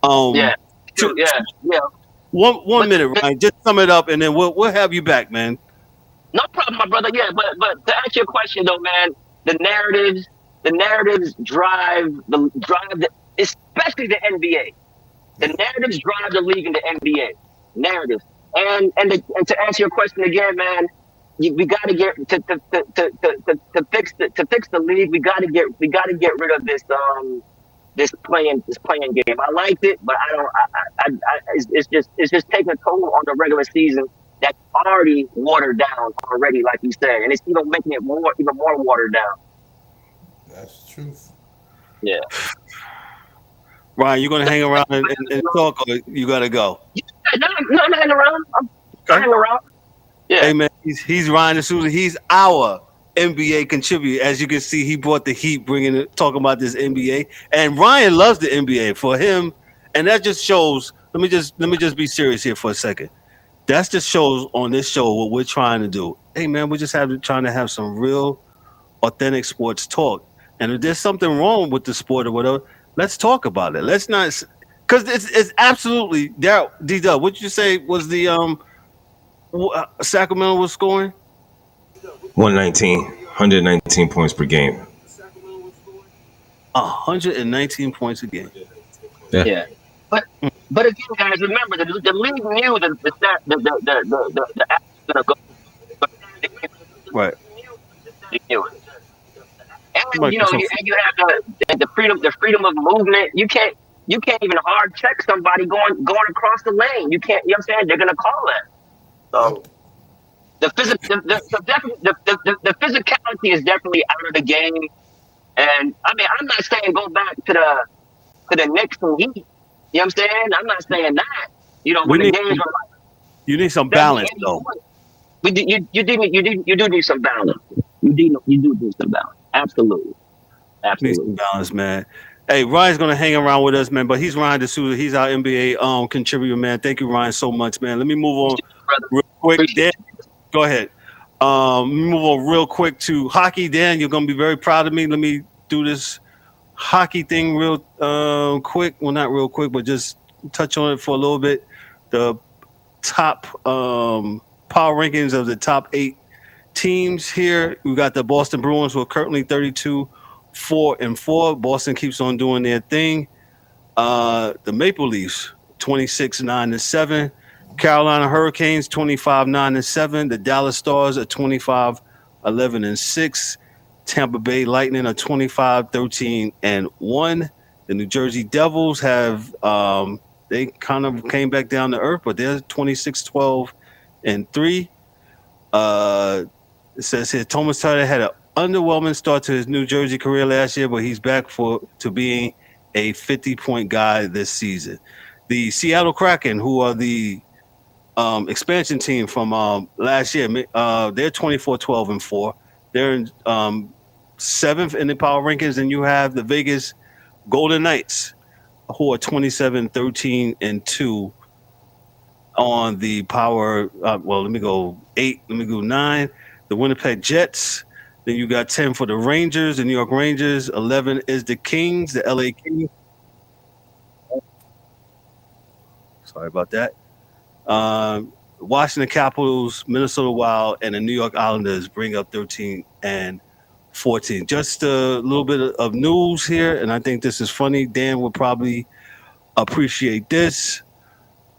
Yeah. One minute, Ryan. Just sum it up, and then we'll have you back, man. No problem, my brother. Yeah, but to answer your question though, man, the narratives drive especially the NBA. The narratives drive the league in the NBA. Narratives. And to answer your question again, man, we got to get to fix the league. We got to get rid of this playing game. I liked it, but it's just taking a toll on the regular season that's already watered down already, like you said, and it's even making it even more watered down. That's the truth. Yeah. Ryan, you gonna hang around and talk, or you gotta go? No, I'm hanging around. I'm hanging around. Yeah. Hey man, he's Ryan DeSouza. He's our NBA contributor. As you can see, he brought the heat, talking about this NBA. And Ryan loves the NBA. For him, and that just shows. Let me just be serious here for a second. That just shows on this show what we're trying to do. Hey man, we're just trying to have some real, authentic sports talk. And if there's something wrong with the sport or whatever, let's talk about it. Let's not Because it's absolutely D-Dubb. What you say was the Sacramento was scoring? 119 points per game. 119 points a game. Yeah. But again, guys, remember the league knew the app was gonna go. Right. They knew it. And you have the freedom of movement. You can't even hard check somebody going across the lane. You can't. You know what I'm saying? They're gonna call that. So the physicality is definitely out of the game. And I mean, I'm not saying go back to the Knicks and Heat. You know what I'm saying? I'm not saying that. When the games are like, you need some balance, though. You do need some balance. You do need some balance. Absolutely. Need some balance, man. Hey, Ryan's gonna hang around with us, man. But he's Ryan DeSouza. He's our NBA contributor, man. Thank you, Ryan, so much, man. Let me move on real quick. Dan, go ahead. Move on real quick to hockey. Dan, you're gonna be very proud of me. Let me do this hockey thing real quick. Well, not real quick, but just touch on it for a little bit. The top power rankings of the top 8 teams here. We got the Boston Bruins, who are currently 32-4-4. Boston keeps on doing their thing. The Maple Leafs, 26-9-7. Carolina Hurricanes, 25-9-7. The Dallas Stars are 25-11-6. Tampa Bay Lightning are 25-13-1. The New Jersey Devils have they kind of came back down to earth, but they're 26-12-3. It says here Thomas Taylor had an underwhelming start to his New Jersey career last year, but he's back to being a 50-point guy this season. The Seattle Kraken, who are the expansion team from last year, they're 24-12-4. They're in 7th in the power rankings, and you have the Vegas Golden Knights, who are 27-13-2 on the power. Let me go 8. Let me go 9. The Winnipeg Jets. Then you got 10 for the Rangers, the New York Rangers. 11 is the Kings, the LA Kings. Sorry about that. Washington Capitals, Minnesota Wild, and the New York Islanders bring up 13 and 14. Just a little bit of news here, and I think this is funny. Dan will probably appreciate this.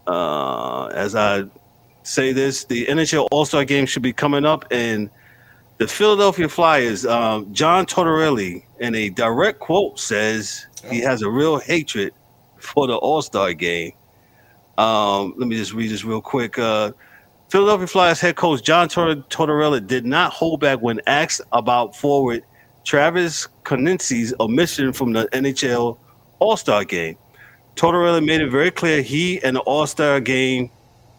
As I say this, the NHL All-Star Game should be coming up, and the Philadelphia Flyers, John Tortorelli, in a direct quote, says he has a real hatred for the All-Star Game. Let me just read this real quick. Philadelphia Flyers head coach John Tortorella did not hold back when asked about forward Travis Konecny's omission from the NHL All-Star Game. Tortorella made it very clear he and the All-Star Game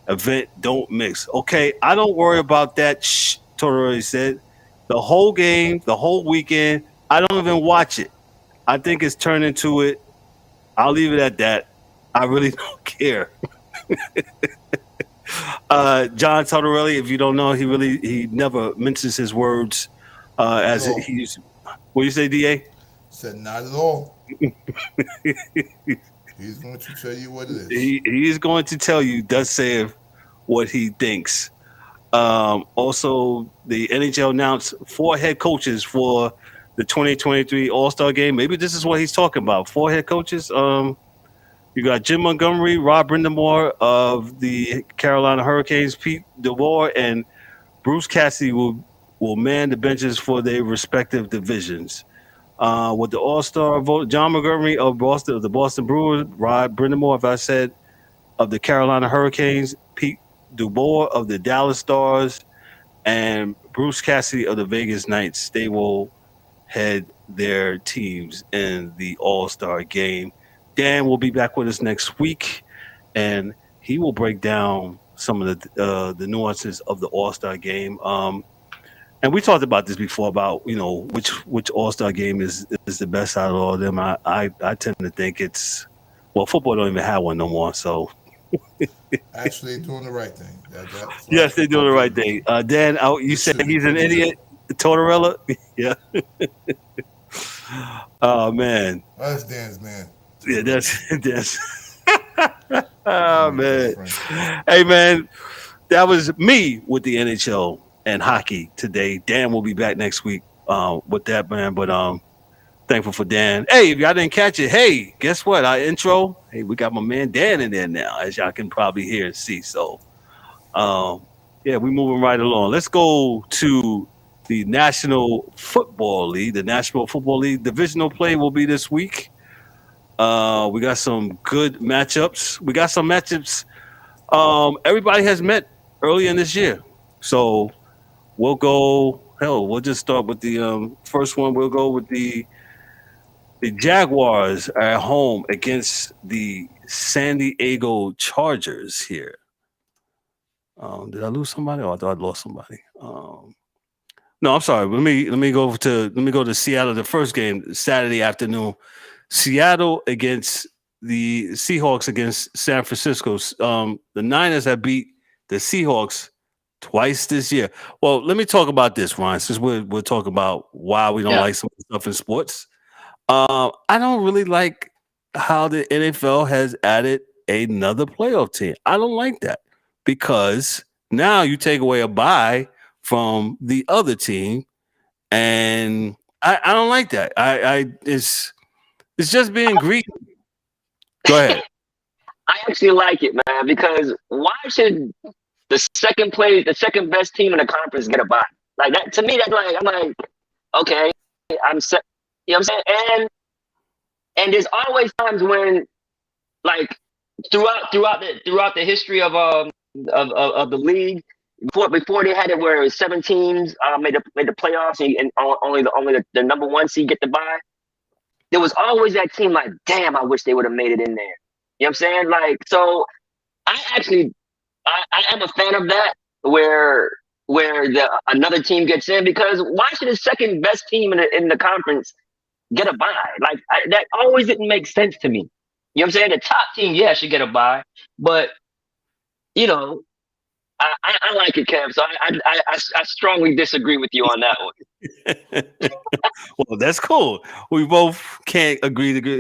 event don't mix. Okay, I don't worry about that, Tortorella said. The whole game, the whole weekend, I don't even watch it. I think it's turned into it. I'll leave it at that. I really don't care. John Tortorella, if you don't know, he never mentions his words as he's. What do you say, DA? Said not at all. He's going to tell you what it is. He is going to tell you, does say what he thinks. Also, the NHL announced 4 head coaches for the 2023 All-Star Game. Maybe this is what he's talking about. 4 head coaches. You got Jim Montgomery, Rob Brindamore of the Carolina Hurricanes, Pete DeBoer, and Bruce Cassidy will man the benches for their respective divisions. With the All-Star vote, John Montgomery of the Boston Bruins, Rob Brindamore, if I said, of the Carolina Hurricanes, Pete DeBoer of the Dallas Stars, and Bruce Cassidy of the Vegas Knights. They will head their teams in the All-Star Game. Dan will be back with us next week, and he will break down some of the nuances of the All-Star Game. And we talked about this before about which All-Star Game is the best out of all of them. I tend to think it's football don't even have one no more. So actually, they're doing the right thing. Yes, they're doing the right thing. Dan, you said he's an idiot, Tortorella. Yeah. Oh man. That's Dan's man. Yeah, that's Oh man. Hey man, that was me with the NHL and hockey today. Dan will be back next week with that, man. But thankful for Dan. Hey, if y'all didn't catch it, hey, guess what? Our intro, hey, we got my man Dan in there now, as y'all can probably hear and see. So yeah, we're moving right along. Let's go to the National Football League. The National Football League divisional play will be this week. We got some good matchups. We got some matchups everybody has met early in this year. So we'll go, we'll just start with the first one. We'll go with the Jaguars at home against the San Diego Chargers here. Did I lose somebody? Oh, I thought I lost somebody. No, I'm sorry. Let me go to Seattle. The first game Saturday afternoon, Seattle against the Seahawks against San Francisco. The Niners have beat the Seahawks twice this year. Well, let me talk about this, Ryan. Since we're talking about why we don't like some stuff in sports, I don't really like how the NFL has added another playoff team. I don't like that because now you take away a bye from the other team, and I don't like that. It's just being greedy. Go ahead. I actually like it, man, because why should the second best team in the conference get a bye? Like that to me, that's like I'm like, okay, I'm set. You know what I'm saying? And there's always times when, like, throughout the history of the league, before they had it where it was 7 teams made the playoffs and only the number 1 seed get the bye. There was always that team like, damn, I wish they would have made it in there. You know what I'm saying? Like, so I am a fan of that where another team gets in, because why should the second best team in the conference get a bye? Like that always didn't make sense to me. You know what I'm saying? The top team, should get a bye, but you know, I like it, Kev. So I strongly disagree with you on that one. Well, that's cool. We both can't agree to get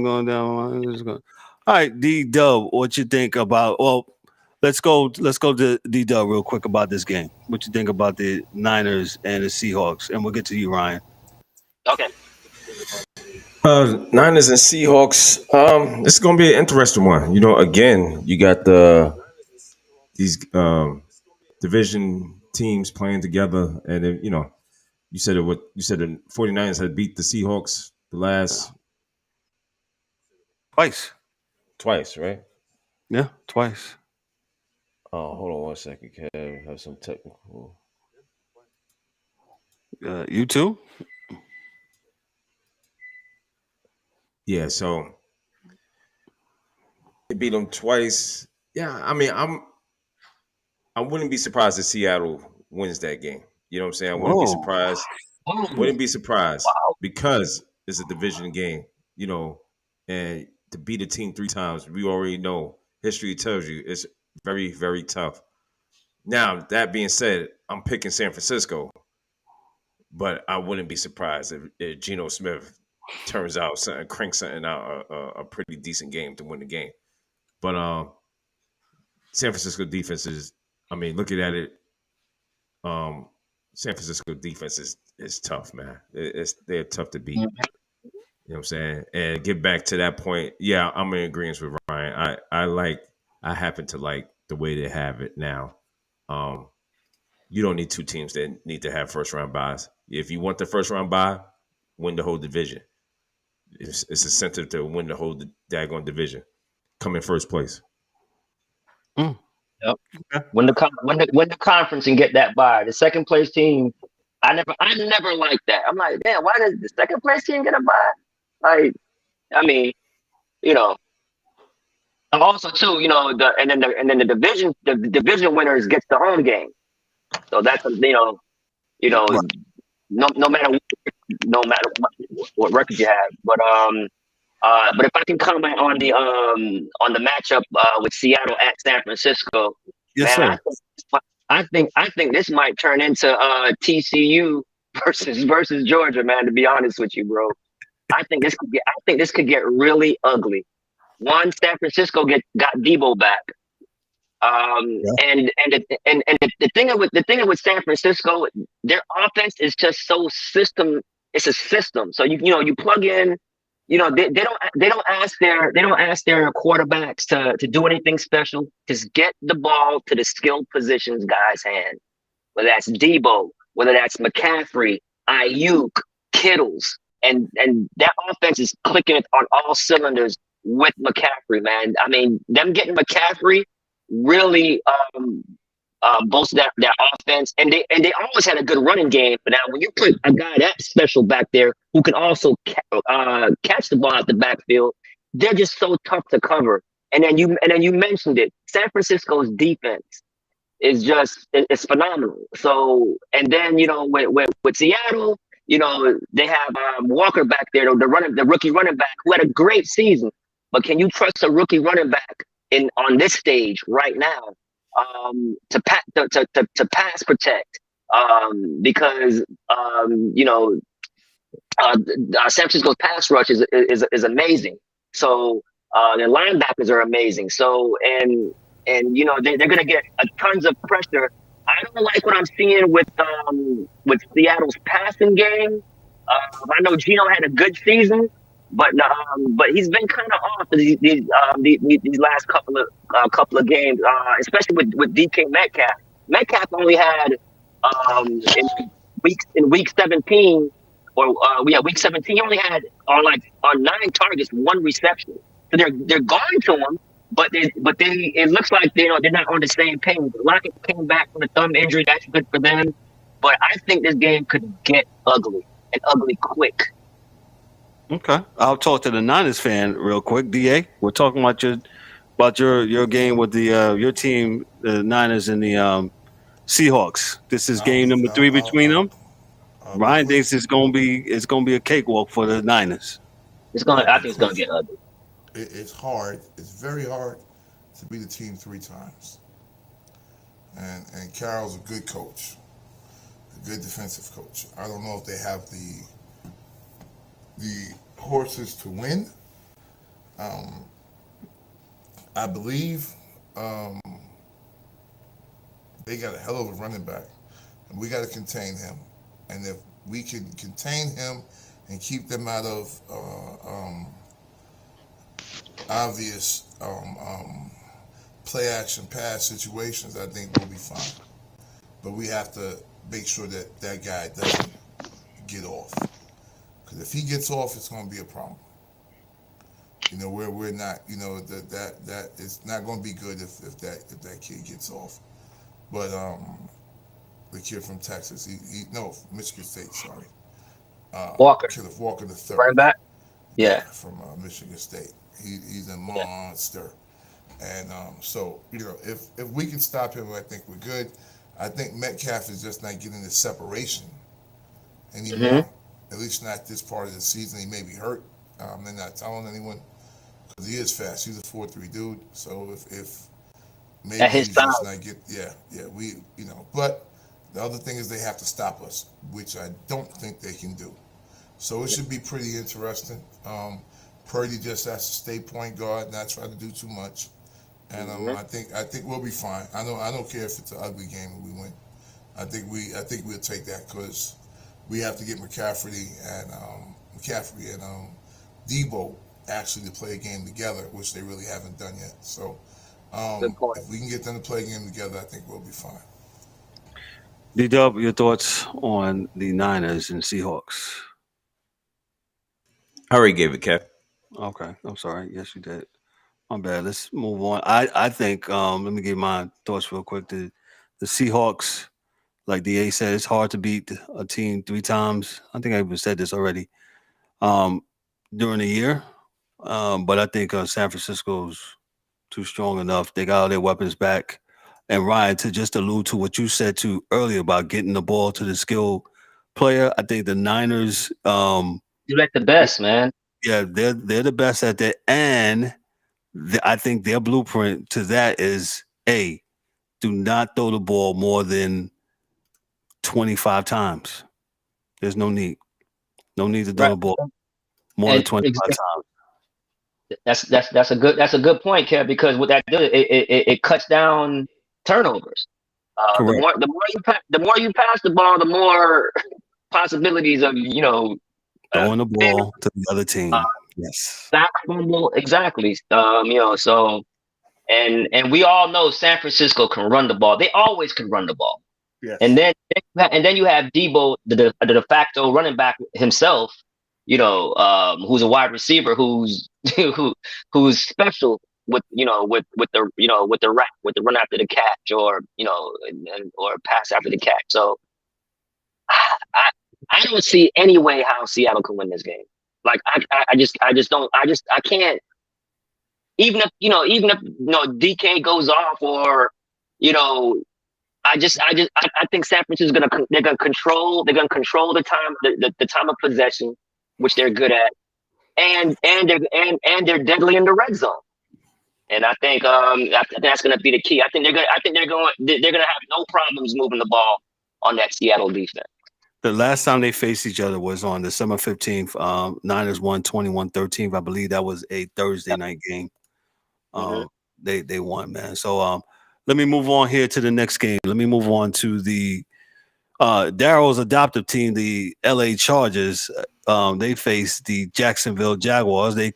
going down. All right, D-Dubb, what you think about? Well, let's go to D-Dubb real quick about this game. What you think about the Niners and the Seahawks, and we'll get to you, Ryan. Okay. Niners and Seahawks. This is going to be an interesting one. You know, again, you got these division teams playing together, and then, you know, you said the 49ers had beat the Seahawks the last twice, right? Yeah, twice. Oh, hold on 1 second, Kev. Have some technical. You too? Yeah, so they beat them twice. Yeah, I mean, I wouldn't be surprised if Seattle wins that game. You know what I'm saying? I wouldn't be surprised. Wouldn't be surprised because it's a division game, you know, and to beat a team 3 times, we already know history tells you it's very, very tough. Now, that being said, I'm picking San Francisco, but I wouldn't be surprised if Geno Smith turns out cranks something out a pretty decent game to win the game. But San Francisco defense is, I mean, looking at it, San Francisco defense is tough, man. They're tough to beat. Mm-hmm. You know what I'm saying? And get back to that point, yeah, I'm in agreement with Ryan. I happen to like the way they have it now. You don't need 2 teams that need to have first round byes. If you want the first round bye, win the whole division. It's incentive to win the whole daggone division. Come in first place. Yep. Win the conference and get that bye. The second place team, I never liked that. I'm like, damn, why does the second place team get a bye? Like, I mean, you know. And also too, you know, the division winners gets the home game. So that's no matter what record you have. But if I can comment on the matchup with Seattle at San Francisco, yes, man, sir. I think this might turn into TCU versus Georgia, man. To be honest with you, bro, I think this could get really ugly. One, San Francisco got Debo back. And the thing with San Francisco, their offense is just so system. It's a system. So you plug in. They don't ask their quarterbacks to do anything special. Just get the ball to the skilled positions guys' hand. Whether that's Debo, whether that's McCaffrey, Ayuk, Kittles, and that offense is clicking on all cylinders with McCaffrey, man. I mean, them getting McCaffrey really bolstered that offense, and they always had a good running game. But now, when you put a guy that special back there who can also catch the ball out the backfield, they're just so tough to cover. And then you mentioned it, San Francisco's defense is just it's phenomenal. So, and then with Seattle, they have Walker back there, the rookie running back who had a great season. But can you trust a rookie running back on this stage right now to pass protect? Because San Francisco's pass rush is amazing. So their linebackers are amazing. So and they're going to get tons of pressure. I don't like what I'm seeing with Seattle's passing game. I know Geno had a good season, but he's been kind of off these last couple of games, especially with DK Metcalf. Metcalf only had in week 17 week 17 he only had on 9 targets, 1 reception. So they're going to him. But it looks like they're not on the same page. Lockett came back from a thumb injury. That's good for them. But I think this game could get ugly and ugly quick. Okay, I'll talk to the Niners fan real quick. Da, we're talking about your game with your team, the Niners and the Seahawks. This is game number 3 between them. Ryan thinks it's gonna be a cakewalk for the Niners. I think it's gonna get ugly. It's hard. It's very hard to beat a team 3 times. And Carroll's a good coach, a good defensive coach. I don't know if they have the horses to win. I believe they got a hell of a running back, and we got to contain him. And if we can contain him and keep them out of obvious play action pass situations, I think we'll be fine. But we have to make sure that guy doesn't get off, because if he gets off, it's going to be a problem. We're not, that is not going to be good if that kid gets off. But the kid from Texas, Michigan State, sorry, Walker the third, right back, from Michigan State. He's a monster, and so if we can stop him, I think we're good. I think Metcalf is just not getting the separation anymore. Mm-hmm. At least not this part of the season. He may be hurt. They're not telling anyone, because he is fast. He's a 4.3 dude. So if maybe he's just not But the other thing is they have to stop us, which I don't think they can do. So it should be pretty interesting. Purdy just has to stay point guard, not try to do too much, and I think we'll be fine. I don't care if it's an ugly game and we win. I think we'll take that, because we have to get McCaffrey and Debo actually to play a game together, which they really haven't done yet. So if we can get them to play a game together, I think we'll be fine. D-Dubb, your thoughts on the Niners and Seahawks? I already gave it, Kev. Okay, I'm sorry. Yes, you did. My bad. Let's move on. I think let me give my thoughts real quick. The Seahawks, like DA said, it's hard to beat a team 3 times. I think I even said this already during the year. But I think San Francisco's too strong enough. They got all their weapons back. And Ryan, to just allude to what you said to earlier about getting the ball to the skilled player, I think the Niners you're like the best, man. Yeah, they're the best at that, and I think their blueprint to that is do not throw the ball more than 25 times. There's no need to throw the ball more than 25 times. That's a good point, Kev, because what that does, it cuts down turnovers. The Correct. the more you pass the ball, the more possibilities of Throwing the big, ball to the other team. Yes. sack fumble, exactly. So and we all know San Francisco can run the ball. They always can run the ball. Yes. And then you have Debo, the de facto running back himself, who's a wide receiver, who's who's special with the run after the catch, or or pass after the catch. So I don't see any way how Seattle can win this game. Like I just don't. I can't. Even if DK goes off, or I think San Francisco they're gonna control the time, the time of possession, which they're good at, and they're deadly in the red zone. And I think that's gonna be the key. I think they're gonna have no problems moving the ball on that Seattle defense. The last time they faced each other was on December 15th. Niners won 21-13. I believe that was a Thursday night game. They won, man. So let me move on here to the next game. Let me move on to the Daryl's adoptive team, the LA Chargers. They face the Jacksonville Jaguars. They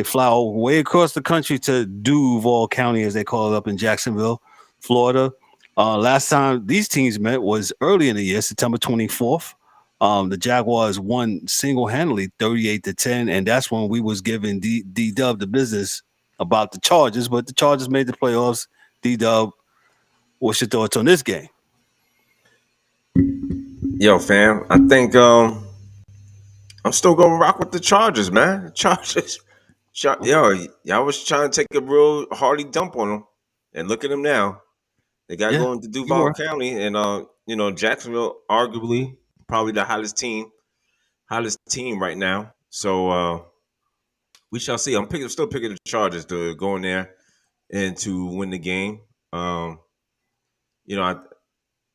fly way across the country to Duval County, as they call it up in Jacksonville, Florida. Last time these teams met was early in the year, September 24th. The Jaguars won single-handedly 38-10, and that's when we was giving D-Dubb the business about the Chargers, but the Chargers made the playoffs. D-Dubb, what's your thoughts on this game? Yo, fam, I think I'm still gonna rock with the Chargers, man. Chargers. Y'all was trying to take a real hardy dump on them, and look at them now. They got going to Duval County, and Jacksonville, arguably probably the hottest team right now. So we shall see. I'm still picking the Chargers to go in there and to win the game.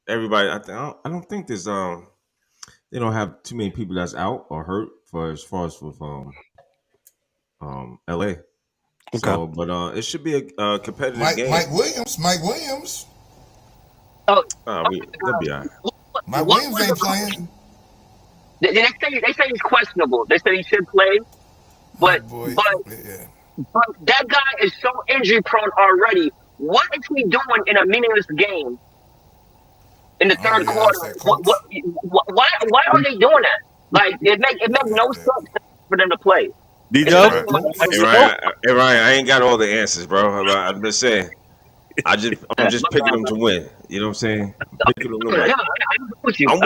Everybody. I don't think there's they don't have too many people that's out or hurt as far as with LA. Okay. So, but it should be a competitive game. Mike Williams. We'll be all right. Mike Williams ain't playing. They say he's questionable. They say he should play, but that guy is so injury prone already. What is he doing in a meaningless game in the third quarter? Why are they doing that? Like it makes no sense for them to play. D-Dubb? Hey, Ryan, I ain't got all the answers, bro. I'm just saying. I'm just picking them to win. You know what I'm saying? Picking them to win. Yeah, I'm with you. I'm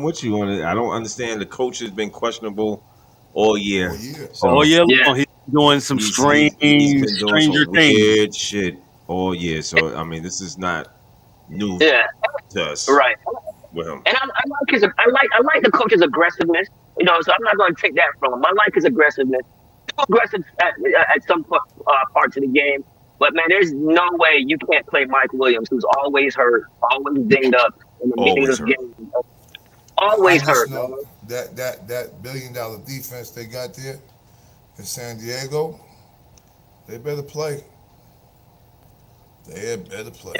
with you on it. I don't understand. The coach has been questionable all year. So, all year long, he's doing some stranger things. Weird shit all year. So I mean, this is not new to us, right? With him. And I like the coach's aggressiveness. So I'm not going to take that from him. I like his aggressiveness. Too aggressive at some parts of the game. But, man, there's no way you can't play Mike Williams, who's always hurt, always dinged up in the beginning of the game. Always hurt. Know that $1 billion defense they got there in San Diego, they better play. They better play.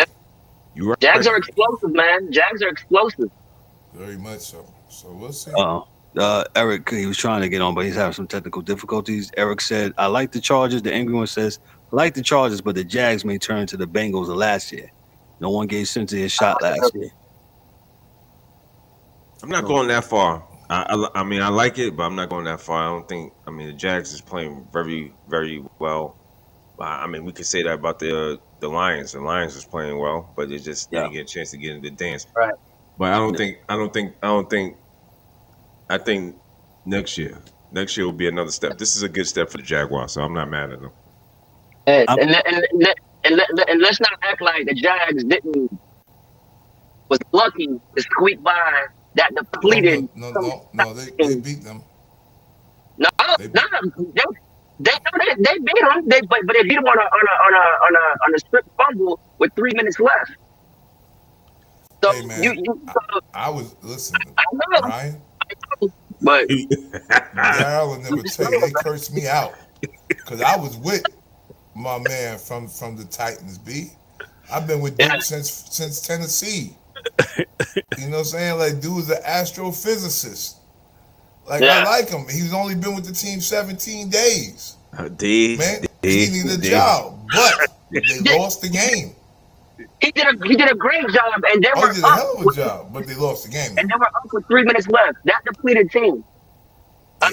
You're right. Jags are explosive, man. Jags are explosive. Very much so. So we'll see. Eric, he was trying to get on, but he's having some technical difficulties. Eric said, I like the Chargers. The angry one says, I like the Chargers, but the Jags may turn to the Bengals of last year. No one gave Cincy a shot last year. I'm not going that far. I mean, I like it, but I'm not going that far. I don't think. I mean, the Jags is playing very, very well. I mean, we could say that about the Lions. The Lions was playing well, but they just didn't get a chance to get into the dance. Right. But I think next year will be another step. This is a good step for the Jaguars, so I'm not mad at them. And let's not act like the Jags was lucky to squeak by that depleted. No, they beat them. They beat them. But they beat them on a strip fumble with 3 minutes left. So hey man, I was listening, Ryan. But Daryl will never tell you. They cursed me out because I was with my man from the Titans. B. I've been with Duke since Tennessee. You know what I'm saying? Like, dude's an astrophysicist. Like, I like him. He's only been with the team 17 days. He needed a job, but they lost the game. He did a great job, and they were did a hell of a job, but they lost the game. And they were up with 3 minutes left. That depleted team.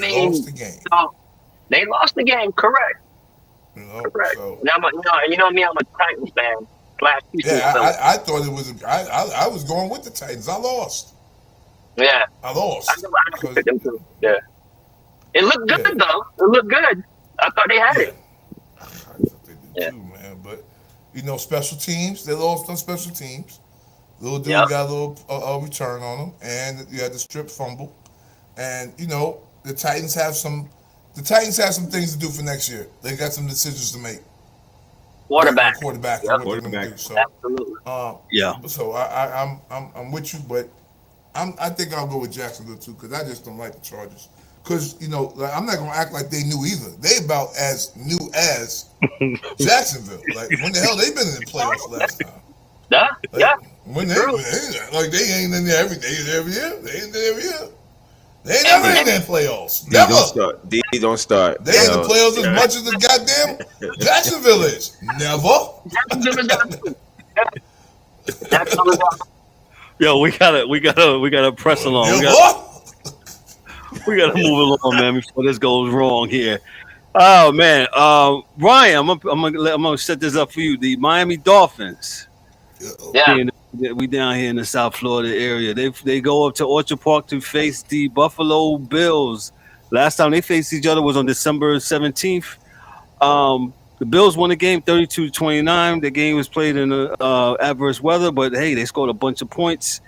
They lost the game. So they lost the game, correct? Correct. So, now, you know me, I'm a Titans fan. I thought it was. I was going with the Titans. I lost. Yeah, I lost. I picked them too. Yeah, it looked good though. It looked good. I thought they had it. I thought they did too, man. But you know, special teams. They lost on special teams. Little dude got a little return on them, and you had the strip fumble. And you know, the Titans have some things to do for next year. They got some decisions to make. Quarterback. Quarterback. So, absolutely. So I'm with you, but I think I'll go with Jacksonville too because I just don't like the Chargers. Because you know, like, I'm not gonna act like they knew either. They about as new as Jacksonsville. Like when the hell they been in the playoffs last time? When they ain't in there every year. They ain't there every year. They ain't never in their playoffs. Never. D don't start. They ain't in the playoffs as much as the goddamn Jacksonville is. Never. Yo, we gotta press along. We gotta move along, man, before this goes wrong here. Oh man, Ryan, I'm gonna set this up for you. The Miami Dolphins. Yeah. We down here in the South Florida area. They go up to Orchard Park to face the Buffalo Bills. Last time they faced each other was on December 17th. The Bills won the game 32-29. The game was played in adverse weather, but hey, they scored a bunch of points.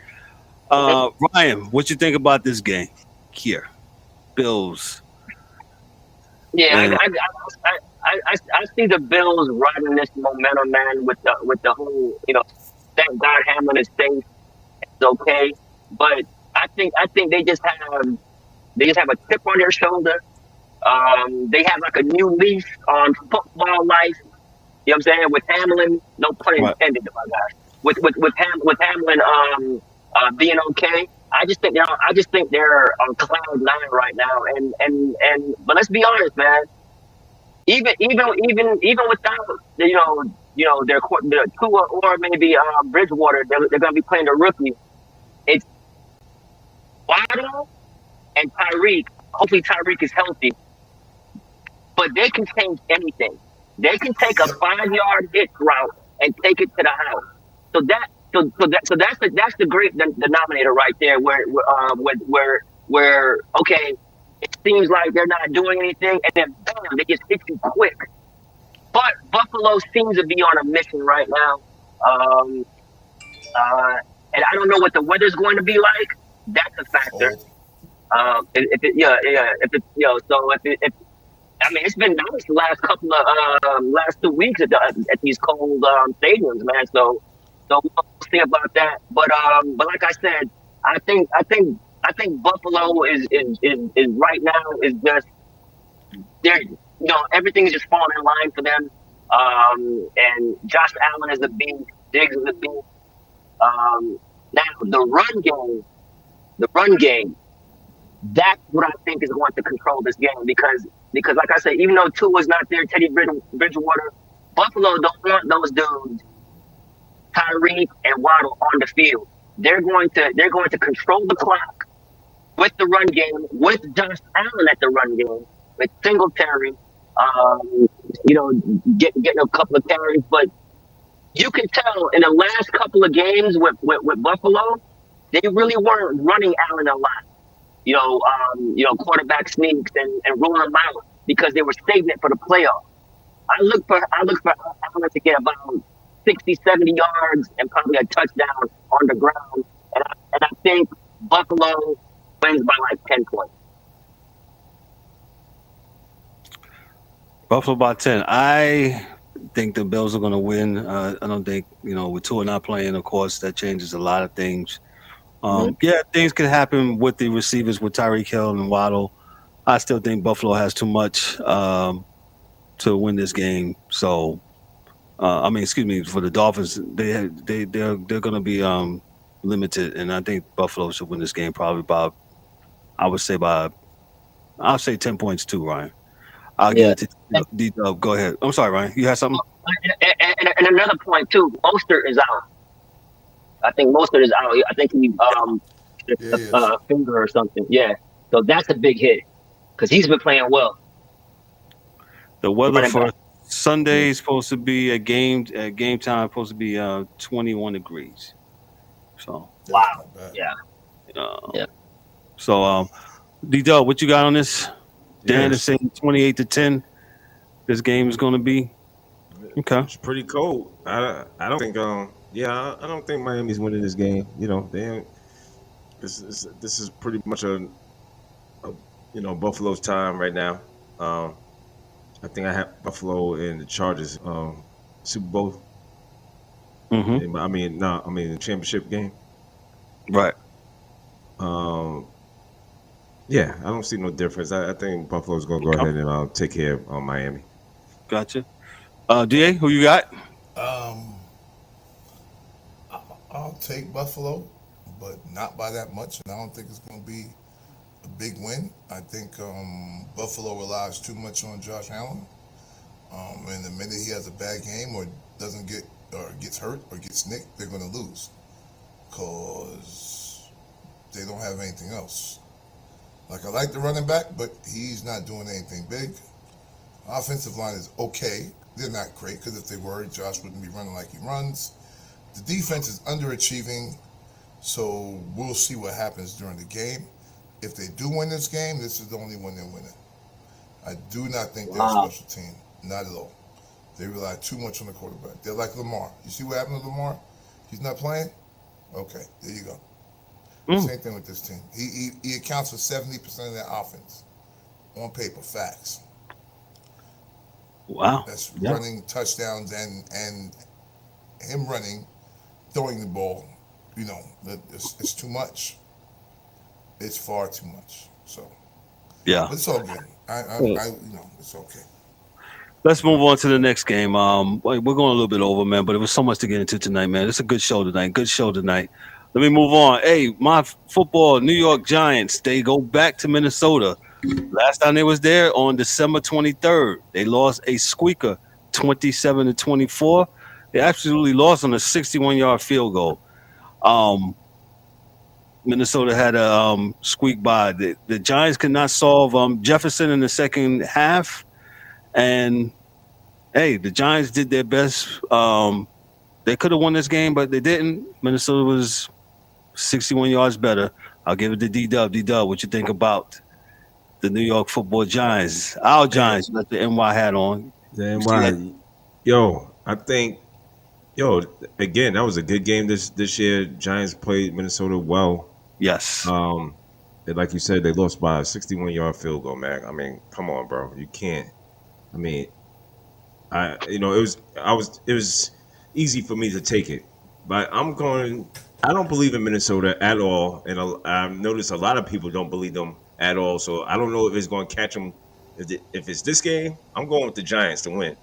Ryan, what you think about this game here? Bills. Yeah, I see the Bills riding this momentum, man, with the whole, you know, thank God Hamlin is safe. It's okay. But I think they just have a chip on their shoulder. They have like a new leaf on football life. You know what I'm saying? With Hamlin, no pun intended, my guy. With Hamlin being okay. I just think they're on cloud 9 right now. And but let's be honest, man. Even without their Tua or maybe Bridgewater, they're going to be playing the rookie. It's Waddle and Tyreek. Hopefully Tyreek is healthy, but they can change anything. They can take a 5-yard hit route and take it to the house. So that's the great denominator right there. Where okay, it seems like they're not doing anything, and then bam, they just hit you quick. But Buffalo seems to be on a mission right now, and I don't know what the weather's going to be like. That's a factor. It's been nice the last 2 weeks at these cold stadiums, man. So we'll see about that. But like I said, I think Buffalo is right now is just they're everything's just falling in line for them. And Josh Allen is a beast, Diggs is a beast. Now the run game, that's what I think is going to control this game because like I said, even though Tua's not there, Teddy Bridgewater, Buffalo don't want those dudes, Tyreek and Waddle on the field. They're going to control the clock with the run game, with Josh Allen at the run game, with Singletary, getting a couple of carries. But you can tell in the last couple of games with Buffalo, they really weren't running Allen a lot. Quarterback sneaks and rolling them out because they were saving it for the playoffs. I look for Allen to get about 60, 70 yards and probably a touchdown on the ground. And I think Buffalo wins by like 10 points. Buffalo by 10. I think the Bills are going to win. I don't think, with Tua not playing, of course, that changes a lot of things. Yeah, things can happen with the receivers with Tyreek Hill and Waddle. I still think Buffalo has too much to win this game. So, excuse me, for the Dolphins, they're going to be limited, and I think Buffalo should win this game probably by, I'll say 10 points too, Ryan. I'll give it to D-Dubb. Go ahead. I'm sorry, Ryan. You had something? And another point too. Mostert is out. I think Mostert is out. I think he finger or something. Yeah. So that's a big hit because he's been playing well. The weather for Sunday is supposed to be at game time supposed to be 21 degrees. So wow. Yeah. So D-Dubb, what you got on this? Dan is saying 28-10. This game is going to be okay. It's pretty cold. I don't think I don't think Miami's winning this game. You know, this is pretty much a Buffalo's time right now. I think I have Buffalo and the Chargers Super Bowl. Mm-hmm. I mean the championship game. Right. Yeah, I don't see no difference. I think Buffalo's going to go ahead and take care of Miami. Gotcha. DA, who you got? I'll take Buffalo, but not by that much. And I don't think it's going to be a big win. I think Buffalo relies too much on Josh Allen. And the minute he has a bad game or gets hurt or gets nicked, they're going to lose because they don't have anything else. Like, I like the running back, but he's not doing anything big. Offensive line is okay. They're not great because if they were, Josh wouldn't be running like he runs. The defense is underachieving, so we'll see what happens during the game. If they do win this game, this is the only one they're winning. I do not think they're a special team. Not at all. They rely too much on the quarterback. They're like Lamar. You see what happened to Lamar? He's not playing? Okay, there you go. Same thing with this team. He accounts for 70% of their offense on paper. Facts. Wow. That's running touchdowns and him running, throwing the ball. You know, it's too much. It's far too much. So yeah, but it's all good. It's okay. Let's move on to the next game. We're going a little bit over, man, but it was so much to get into tonight, man. It's a good show tonight. Let me move on. Hey, my football, New York Giants, they go back to Minnesota. Last time they was there on December 23rd, they lost a squeaker, 27-24. They absolutely lost on a 61-yard field goal. Minnesota had a squeak by. The Giants could not solve Jefferson in the second half. And, hey, the Giants did their best. They could have won this game, but they didn't. Minnesota was 61 yards better. I'll give it to D-Dubb. D-Dubb, what you think about the New York Football Giants? Our Giants, with the NY hat on. The NY. I think, again, that was a good game this year. Giants played Minnesota well. Yes. Like you said, they lost by a 61-yard field goal, man. I mean, come on, bro. You can't. I mean, it was easy for me to take it, but I don't believe in Minnesota at all, and I've noticed a lot of people don't believe them at all. So I don't know if it's going to catch them. If it's this game, I'm going with the Giants to win.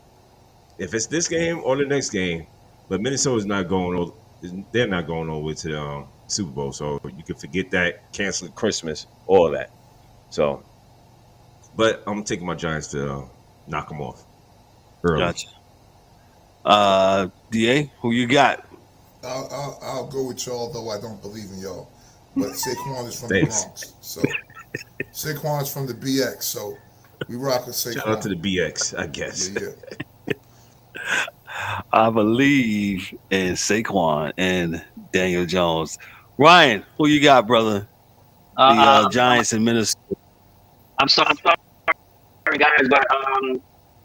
If it's this game or the next game, but Minnesota's not going. They're not going all the way to the Super Bowl, so you can forget that, cancel Christmas, all of that. So, but I'm taking my Giants to knock them off early. Gotcha. DA, who you got? I'll go with y'all, though I don't believe in y'all. But Saquon is from the Bronx, so Saquon is from the BX, so we rock with Saquon. Shout out to the BX, I guess. Yeah. I believe in Saquon and Daniel Jones. Ryan, who you got, brother? The Giants in Minnesota. I'm sorry, guys, but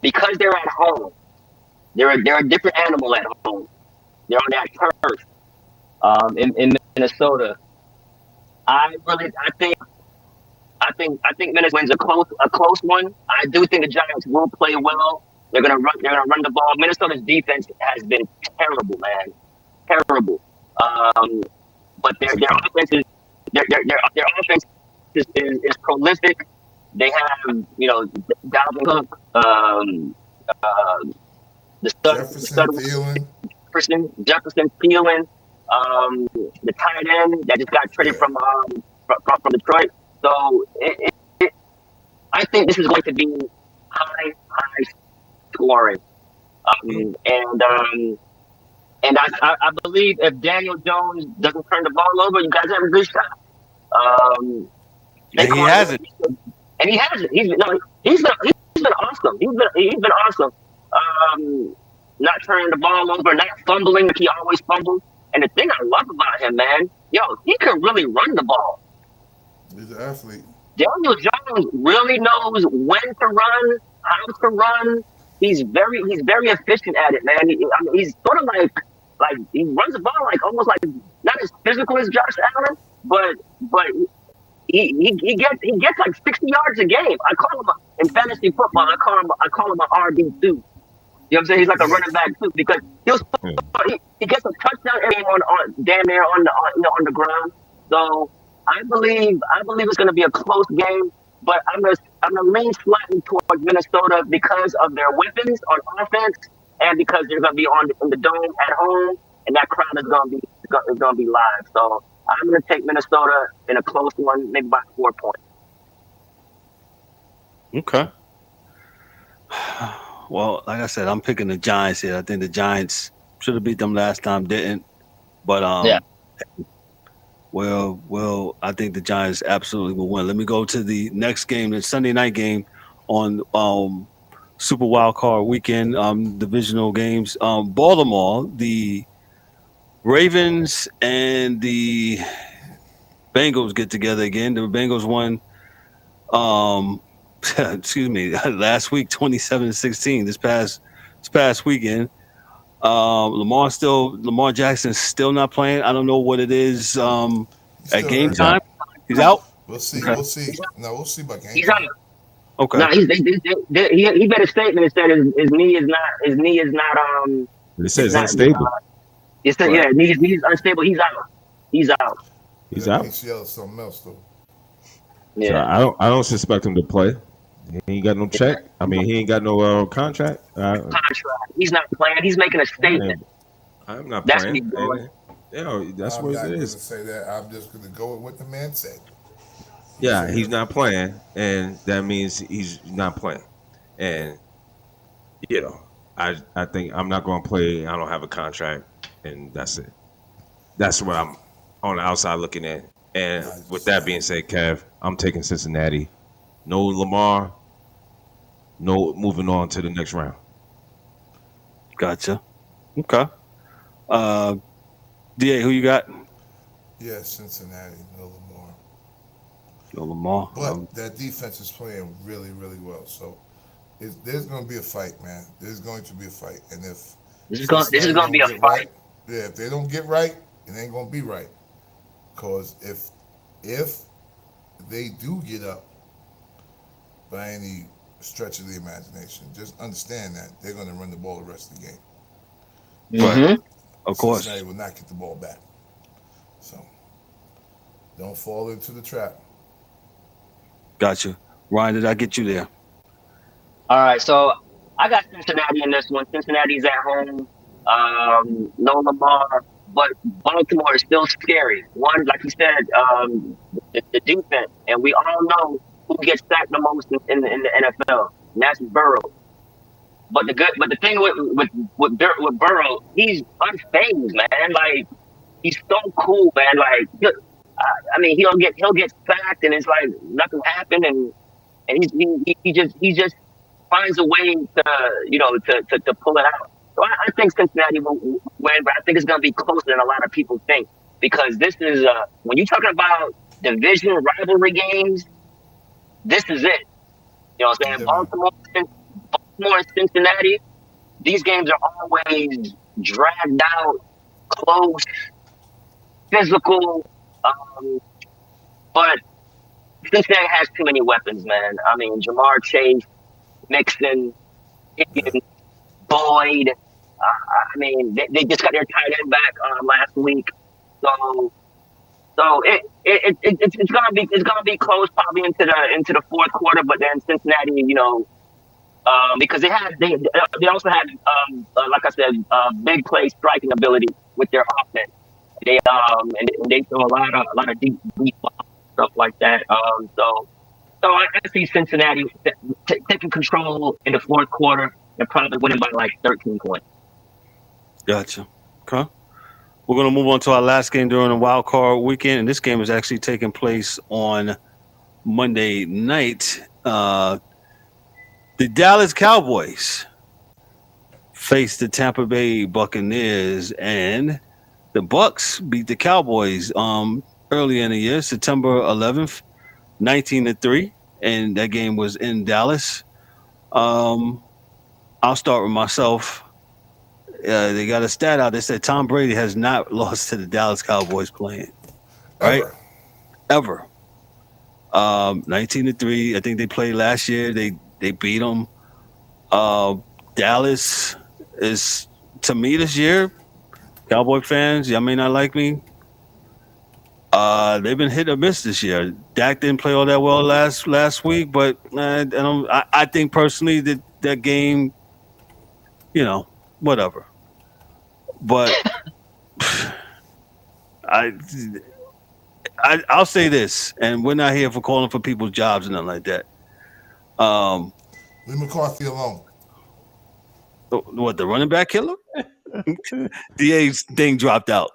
because they're at home, they're a different animal at home. They're on that turf in Minnesota. I think Minnesota wins a close one. I do think the Giants will play well. They're gonna run the ball. Minnesota's defense has been terrible, man. Terrible. But their offense is their offense is prolific. They have, Dalvin Cook, the Jefferson, stud Thielen. Jefferson, Thielen, the tight end that just got traded from Detroit. So I think this is going to be high scoring. And I believe if Daniel Jones doesn't turn the ball over, you guys have a good shot. And he hasn't. And he hasn't. He's been awesome. He's been awesome. Not turning the ball over, not fumbling like he always fumbles. And the thing I love about him, man, he can really run the ball. He's an athlete. Daniel Jones really knows when to run, how to run. He's very efficient at it, man. He's sort of like he runs the ball like almost like not as physical as Josh Allen, but he gets like 60 yards a game. I call him in fantasy football. I call him an RB2. You know what I'm saying? He's like a running back too because he gets a touchdown every on damn near on the ground. So I believe it's going to be a close game, but I'm gonna lean slightly towards Minnesota because of their weapons on offense and because they're going to be in the dome at home and that crowd is going to be live. So I'm going to take Minnesota in a close one, maybe by 4 points. Okay. Well, like I said, I'm picking the Giants here. I think the Giants should have beat them last time, didn't. But yeah. Well, I think the Giants absolutely will win. Let me go to the next game, the Sunday night game on Super Wild Card Weekend, divisional games. Baltimore, the Ravens and the Bengals get together again. The Bengals won last week 27-16 this past weekend. Lamar Jackson's still not playing. I don't know what it is at game time. He's out. We'll see. Okay. We'll see. No, we'll see by game He's time. out. Okay. No, he made a statement that said his knee is not It says unstable. It said knee's unstable. He's out. He's out. He's out. ACL is something else though. Yeah. So I don't suspect him to play. He ain't got no check. I mean, he ain't got no contract. Contract. He's not playing. He's making a statement. I'm not That's playing. That's I'm what not it going is. to say that. I'm just going to go with what the man said. Yeah, he's not playing, and that means he's not playing. And I think I'm not going to play. I don't have a contract, and that's it. That's what I'm on the outside looking at. And with that being said, Kev, I'm taking Cincinnati. No Lamar. No moving on to the next round. Gotcha. Okay. DA, who you got? Yeah, Cincinnati, no Lamar. No Lamar. But that defense is playing really, really well. So there's going to be a fight, man. There's going to be a fight. And if this is going to be a fight. Right, if they don't get right, it ain't going to be right. Because if they do get up by any stretch of the imagination, just understand that they're going to run the ball the rest of the game. Mm-hmm. Of course. Cincinnati will not get the ball back. So don't fall into the trap. Gotcha. Ryan, did I get you there? All right, so I got Cincinnati in this one. Cincinnati's at home. No Lamar, but Baltimore is still scary. One, like you said, the defense, and we all know who gets sacked the most in the NFL, and that's Burrow. But the thing with Burrow, he's unfazed, man. Like he's so cool, man. Like I mean, he'll get sacked, and it's like nothing happened, and he just finds a way to pull it out. So I think Cincinnati will win, but I think it's going to be closer than a lot of people think because this is when you're talking about division rivalry games, this is it. You know what I'm saying? Baltimore and Cincinnati, these games are always dragged out, close, physical, but Cincinnati has too many weapons, man. I mean, Jamar Chase, Mixon, Higgins, Boyd. I mean, they just got their tight end back last week. So So it's gonna be close probably into the fourth quarter, but then Cincinnati, because they also had like I said, big play striking ability with their offense. And they throw a lot of deep stuff like that. So I see Cincinnati taking control in the fourth quarter and probably winning by like 13 points. Gotcha. Okay. We're going to move on to our last game during the wild card weekend, and this game is actually taking place on Monday night. The Dallas Cowboys face the Tampa Bay Buccaneers, and the Bucs beat the Cowboys early in the year, September 11th, 19-3, and that game was in Dallas. I'll start with myself. They got a stat out that said Tom Brady has not lost to the Dallas Cowboys playing. Right? Ever. 19-3. I think they played last year. They beat them. Dallas is, to me this year, Cowboy fans, y'all may not like me. They've been hit or miss this year. Dak didn't play all that well last week, but I think personally that game, whatever. But I'll say this, and we're not here for calling for people's jobs and nothing like that. Leave McCarthy alone. What, the running back killer? DA's thing dropped out.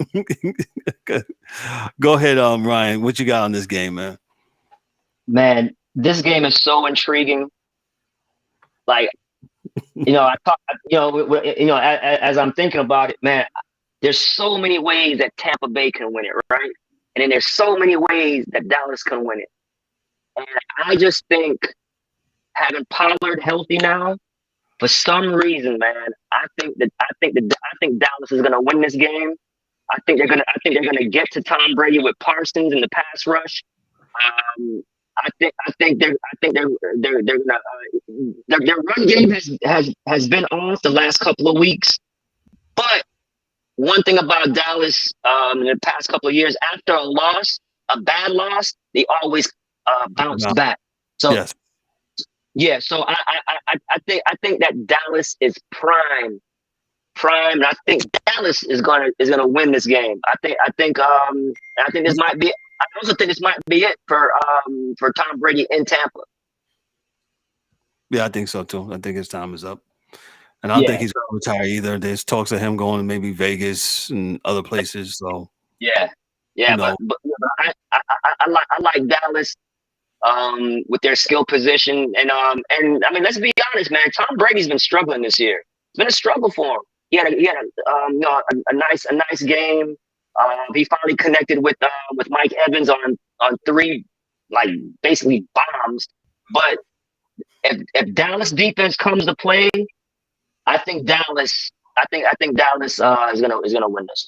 Go ahead, Ryan. What you got on this game, man? Man, this game is so intriguing. Like, I thought, as I'm thinking about it, man, there's so many ways that Tampa Bay can win it, right? And then there's so many ways that Dallas can win it. And I just think having Pollard healthy now, for some reason, man, I think Dallas is gonna win this game. I think they're gonna get to Tom Brady with Parsons in the pass rush. I think their run game has been off the last couple of weeks. But one thing about Dallas in the past couple of years, after a bad loss, they always bounce back. So yes. Yeah, so I think that Dallas is prime, and I think Dallas is gonna win this game. I think this might be. I also think this might be it for Tom Brady in Tampa. Yeah, I think so too. I think his time is up, and I don't think he's gonna retire either. There's talks of him going to maybe Vegas and other places. So yeah, but I like Dallas. With their skill position and I mean, let's be honest, man. Tom Brady's been struggling this year. It's been a struggle for him. He had a nice game. He finally connected with Mike Evans on 3 like basically bombs. But if Dallas defense comes to play, I think Dallas is gonna win this.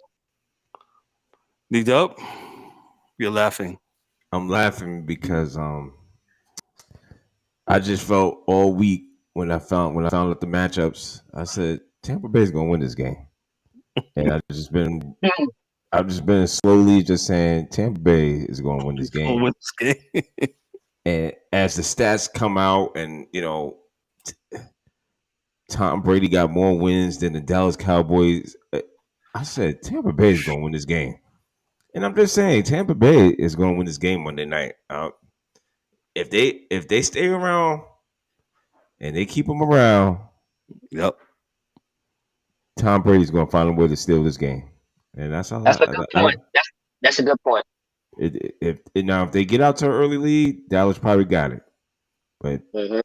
D-Dubb, you're laughing. I'm laughing because I just felt all week when I found out the matchups, I said Tampa Bay's gonna win this game, and I've just been slowly just saying Tampa Bay is gonna win this game. And as the stats come out, and Tom Brady got more wins than the Dallas Cowboys, I said Tampa Bay is gonna win this game. And I'm just saying, Tampa Bay is going to win this game Monday night. If they stay around and they keep them around, yep, Tom Brady's going to find a way to steal this game. And that's a good point. That's a good point. If they get out to an early lead, Dallas probably got it. But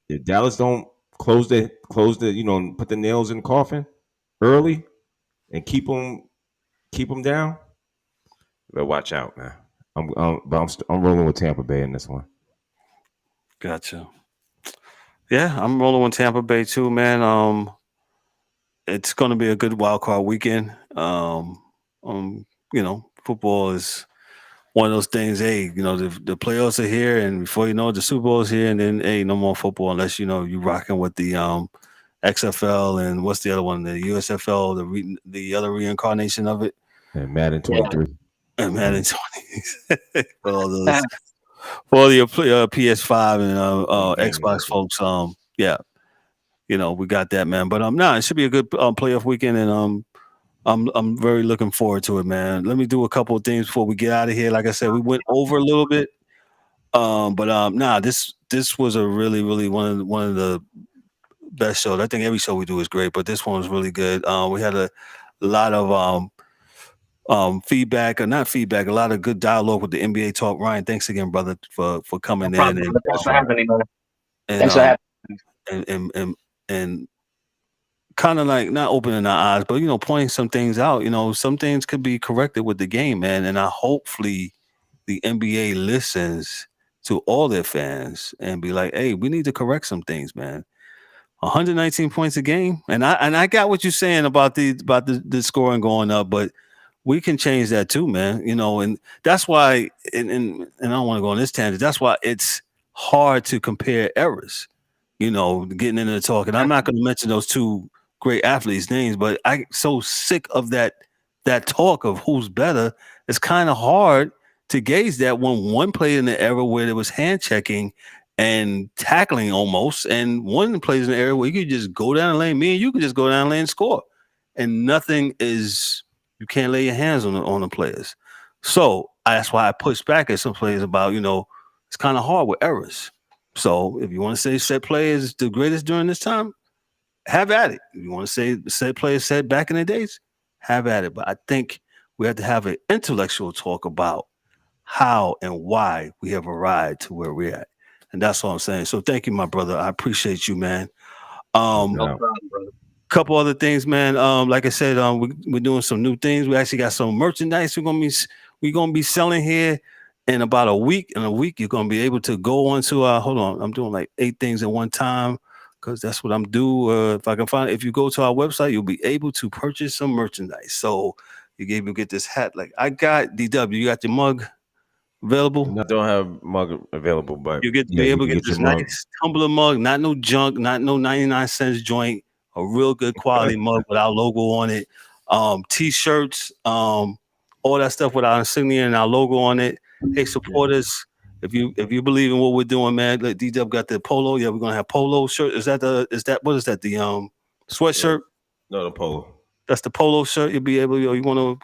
if Dallas don't close the put the nails in the coffin early and keep them down. But watch out, man. I'm rolling with Tampa Bay in this one. Gotcha. Yeah, I'm rolling with Tampa Bay too, man. It's going to be a good wild card weekend. Football is one of those things. Hey, the playoffs are here, and before you know it, the Super Bowl is here, and then no more football unless you're rocking with the XFL and what's the other one, the USFL, the other reincarnation of it, and Madden 23. and Madden 20 for all those for all your PS5 and Xbox folks. Yeah, we got that, man. But it should be a good playoff weekend, and I'm very looking forward to it, man. Let me do a couple of things before we get out of here. Like I said, we went over a little bit, but this was a really, really one of the best shows. I think every show we do is great, but this one was really good. We had a lot of feedback, or not feedback, a lot of good dialogue with the NBA talk. Ryan, thanks again, brother, for coming in. And, thanks for having me, man. Thanks for having me. And kind of like not opening our eyes, but pointing some things out. Some things could be corrected with the game, man. And hopefully the NBA listens to all their fans and be like, hey, we need to correct some things, man. 119 points a game, and I got what you're saying about the scoring going up, but we can change that too, man. And that's why, and I don't want to go on this tangent. That's why it's hard to compare errors. Getting into the talk, and I'm not going to mention those two great athletes' names, but I'm so sick of that talk of who's better. It's kind of hard to gauge that when one played in the era where there was hand checking and tackling almost, and one plays in the area where you could just go down the lane. Me and you could just go down the lane and score, and nothing is. You can't lay your hands on the players. So that's why I push back at some players about it's kind of hard with errors. So if you want to say set play is the greatest during this time, have at it. If you want to say set play is set back in the days, have at it. But I think we have to have an intellectual talk about how and why we have arrived to where we're at. And that's all I'm saying. So thank you, my brother. I appreciate you, man. No problem, brother. Couple other things, man. Like I said, we're doing some new things. We actually got some merchandise we're gonna be selling here in about a week. In a week, you're gonna be able to go onto hold on, I'm doing like 8 things at one time because that's what I'm doing. If I can find it, if you go to our website, you'll be able to purchase some merchandise. So you can even get this hat. Like I got D-Dubb, you got your mug available? I don't have mug available, but you be able to get this nice tumbler mug, not no junk, not no 99 cents joint. A real good quality mug with our logo on it. T-shirts, all that stuff with our insignia and our logo on it. Hey, support us. If you believe in what we're doing, man. Like D-Dubb got the polo. Yeah, we're gonna have polo shirt. What is that? The sweatshirt? No, the polo. That's the polo shirt. You'll be able, you wanna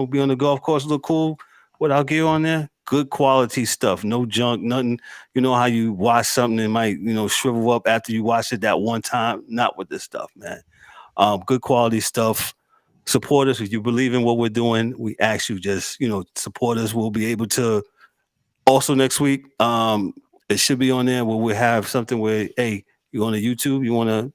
be on the golf course, look cool with our gear on there. Good quality stuff, no junk, nothing. You know how you wash something and might, shrivel up after you wash it that one time? Not with this stuff, man. Good quality stuff. Support us. If you believe in what we're doing, we ask you just, support us. We'll be able to also next week. It should be on there where we have something where, hey, you on the YouTube, you want to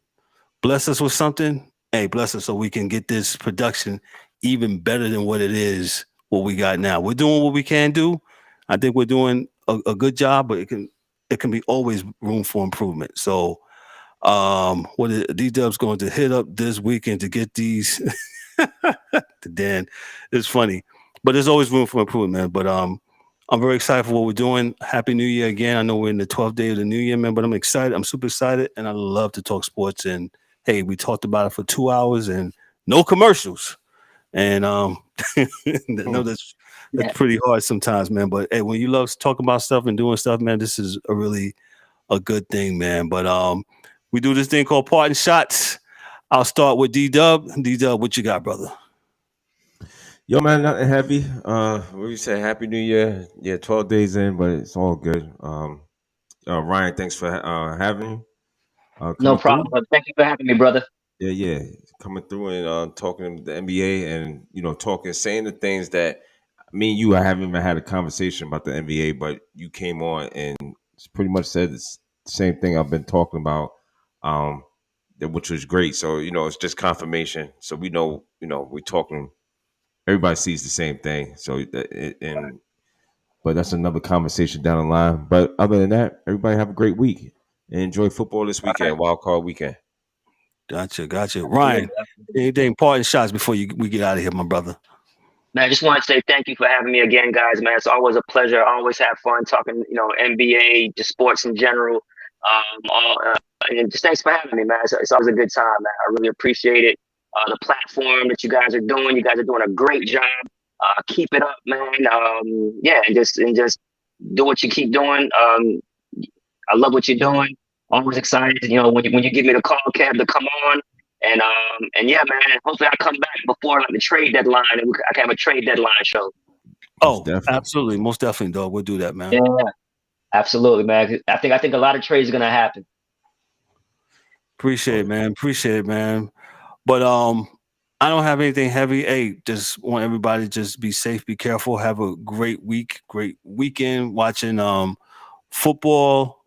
bless us with something? Hey, bless us so we can get this production even better than what it is, what we got now. We're doing what we can do. I think we're doing a good job, but it can be always room for improvement. So D-Dubb's going to hit up this weekend to get these. Dan, it's funny, but there's always room for improvement, man. But I'm very excited for what we're doing. Happy New Year again. I know we're in the 12th day of the New Year, man, but I'm excited. I'm super excited, and I love to talk sports. And hey, we talked about it for 2 hours and no commercials. And I know that's pretty hard sometimes, man. But hey, when you love talking about stuff and doing stuff, man, this is a good thing, man. But we do this thing called parting shots. I'll start with D-Dubb. D-Dubb, what you got, brother? Yo, man, nothing heavy. We say Happy New Year. Yeah, 12 days in, but it's all good. Ryan, thanks for having me. No problem. Thank you for having me, brother. Yeah, coming through and talking to the NBA and saying the things that me and you, I haven't even had a conversation about the NBA, but you came on and pretty much said the same thing I've been talking about, which was great. So it's just confirmation. So we know, we're talking. Everybody sees the same thing. So but that's another conversation down the line. But other than that, everybody have a great week and enjoy football this weekend, wild card weekend. Gotcha. Ryan, anything parting shots before we get out of here, my brother? Man, I just want to say thank you for having me again, guys, man. It's always a pleasure. I always have fun talking, NBA, just sports in general. And just thanks for having me, man. It's always a good time, man. I really appreciate it. The platform that you guys are doing a great job. Keep it up, man. Yeah, and just do what you keep doing. I love what you're doing. Always excited, when you give me the call, Kev, to come on. And yeah, man. Hopefully, I come back before like the trade deadline, and I can have a trade deadline show. Oh, absolutely, most definitely, dog. We'll do that, man. Yeah, absolutely, man. I think a lot of trades are gonna happen. Appreciate it, man. But I don't have anything heavy. Hey, just want everybody to just be safe, be careful, have a great week, great weekend watching football.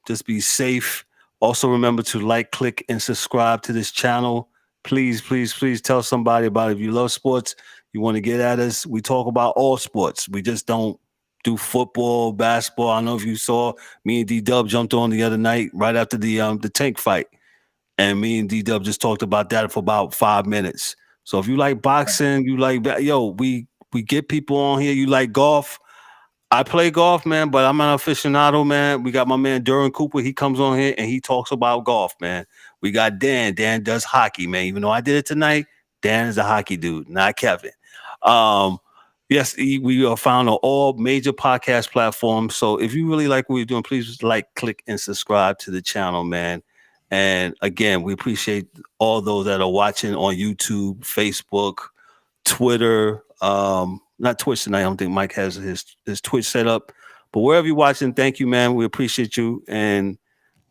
Just be safe. Also remember to like, click, and subscribe to this channel. Please, please, please tell somebody about it. If you love sports, you want to get at us. We talk about all sports. We just don't do football, basketball. I don't know if you saw me and D-Dubb jumped on the other night right after the tank fight. And me and D-Dubb just talked about that for about 5 minutes. So if you like boxing, you like we get people on here. You like golf. I play golf, man, but I'm an aficionado, man. We got my man Duran Cooper. He comes on here and he talks about golf, man. We got Dan. Dan does hockey, man. Even though I did it tonight, Dan is a hockey dude, not Kevin. Yes, we are found on all major podcast platforms. So if you really like what we're doing, please just like, click, and subscribe to the channel, man. And again, we appreciate all those that are watching on YouTube, Facebook, Twitter, not Twitch tonight. I don't think Mike has his Twitch set up, but wherever you're watching, thank you, man. We appreciate you. And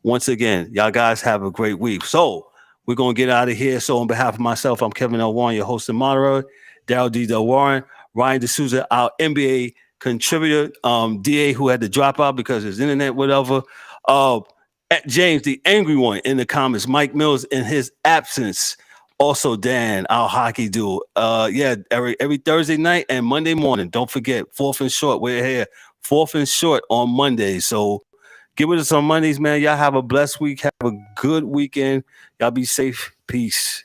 once again, y'all guys have a great week. So we're going to get out of here. So on behalf of myself, I'm Kevin L. Warren, your host and moderator, Daryl D-Dubb Warren, Ryan DeSouza, our NBA contributor, DA, who had to drop out because his internet, whatever. James, the angry one in the comments, Mike Mills in his absence. Also, Dan, our hockey dude. Every Thursday night and Monday morning. Don't forget, 4th and Short. We're here, 4th and Short on Monday. So get with us on Mondays, man. Y'all have a blessed week. Have a good weekend. Y'all be safe. Peace.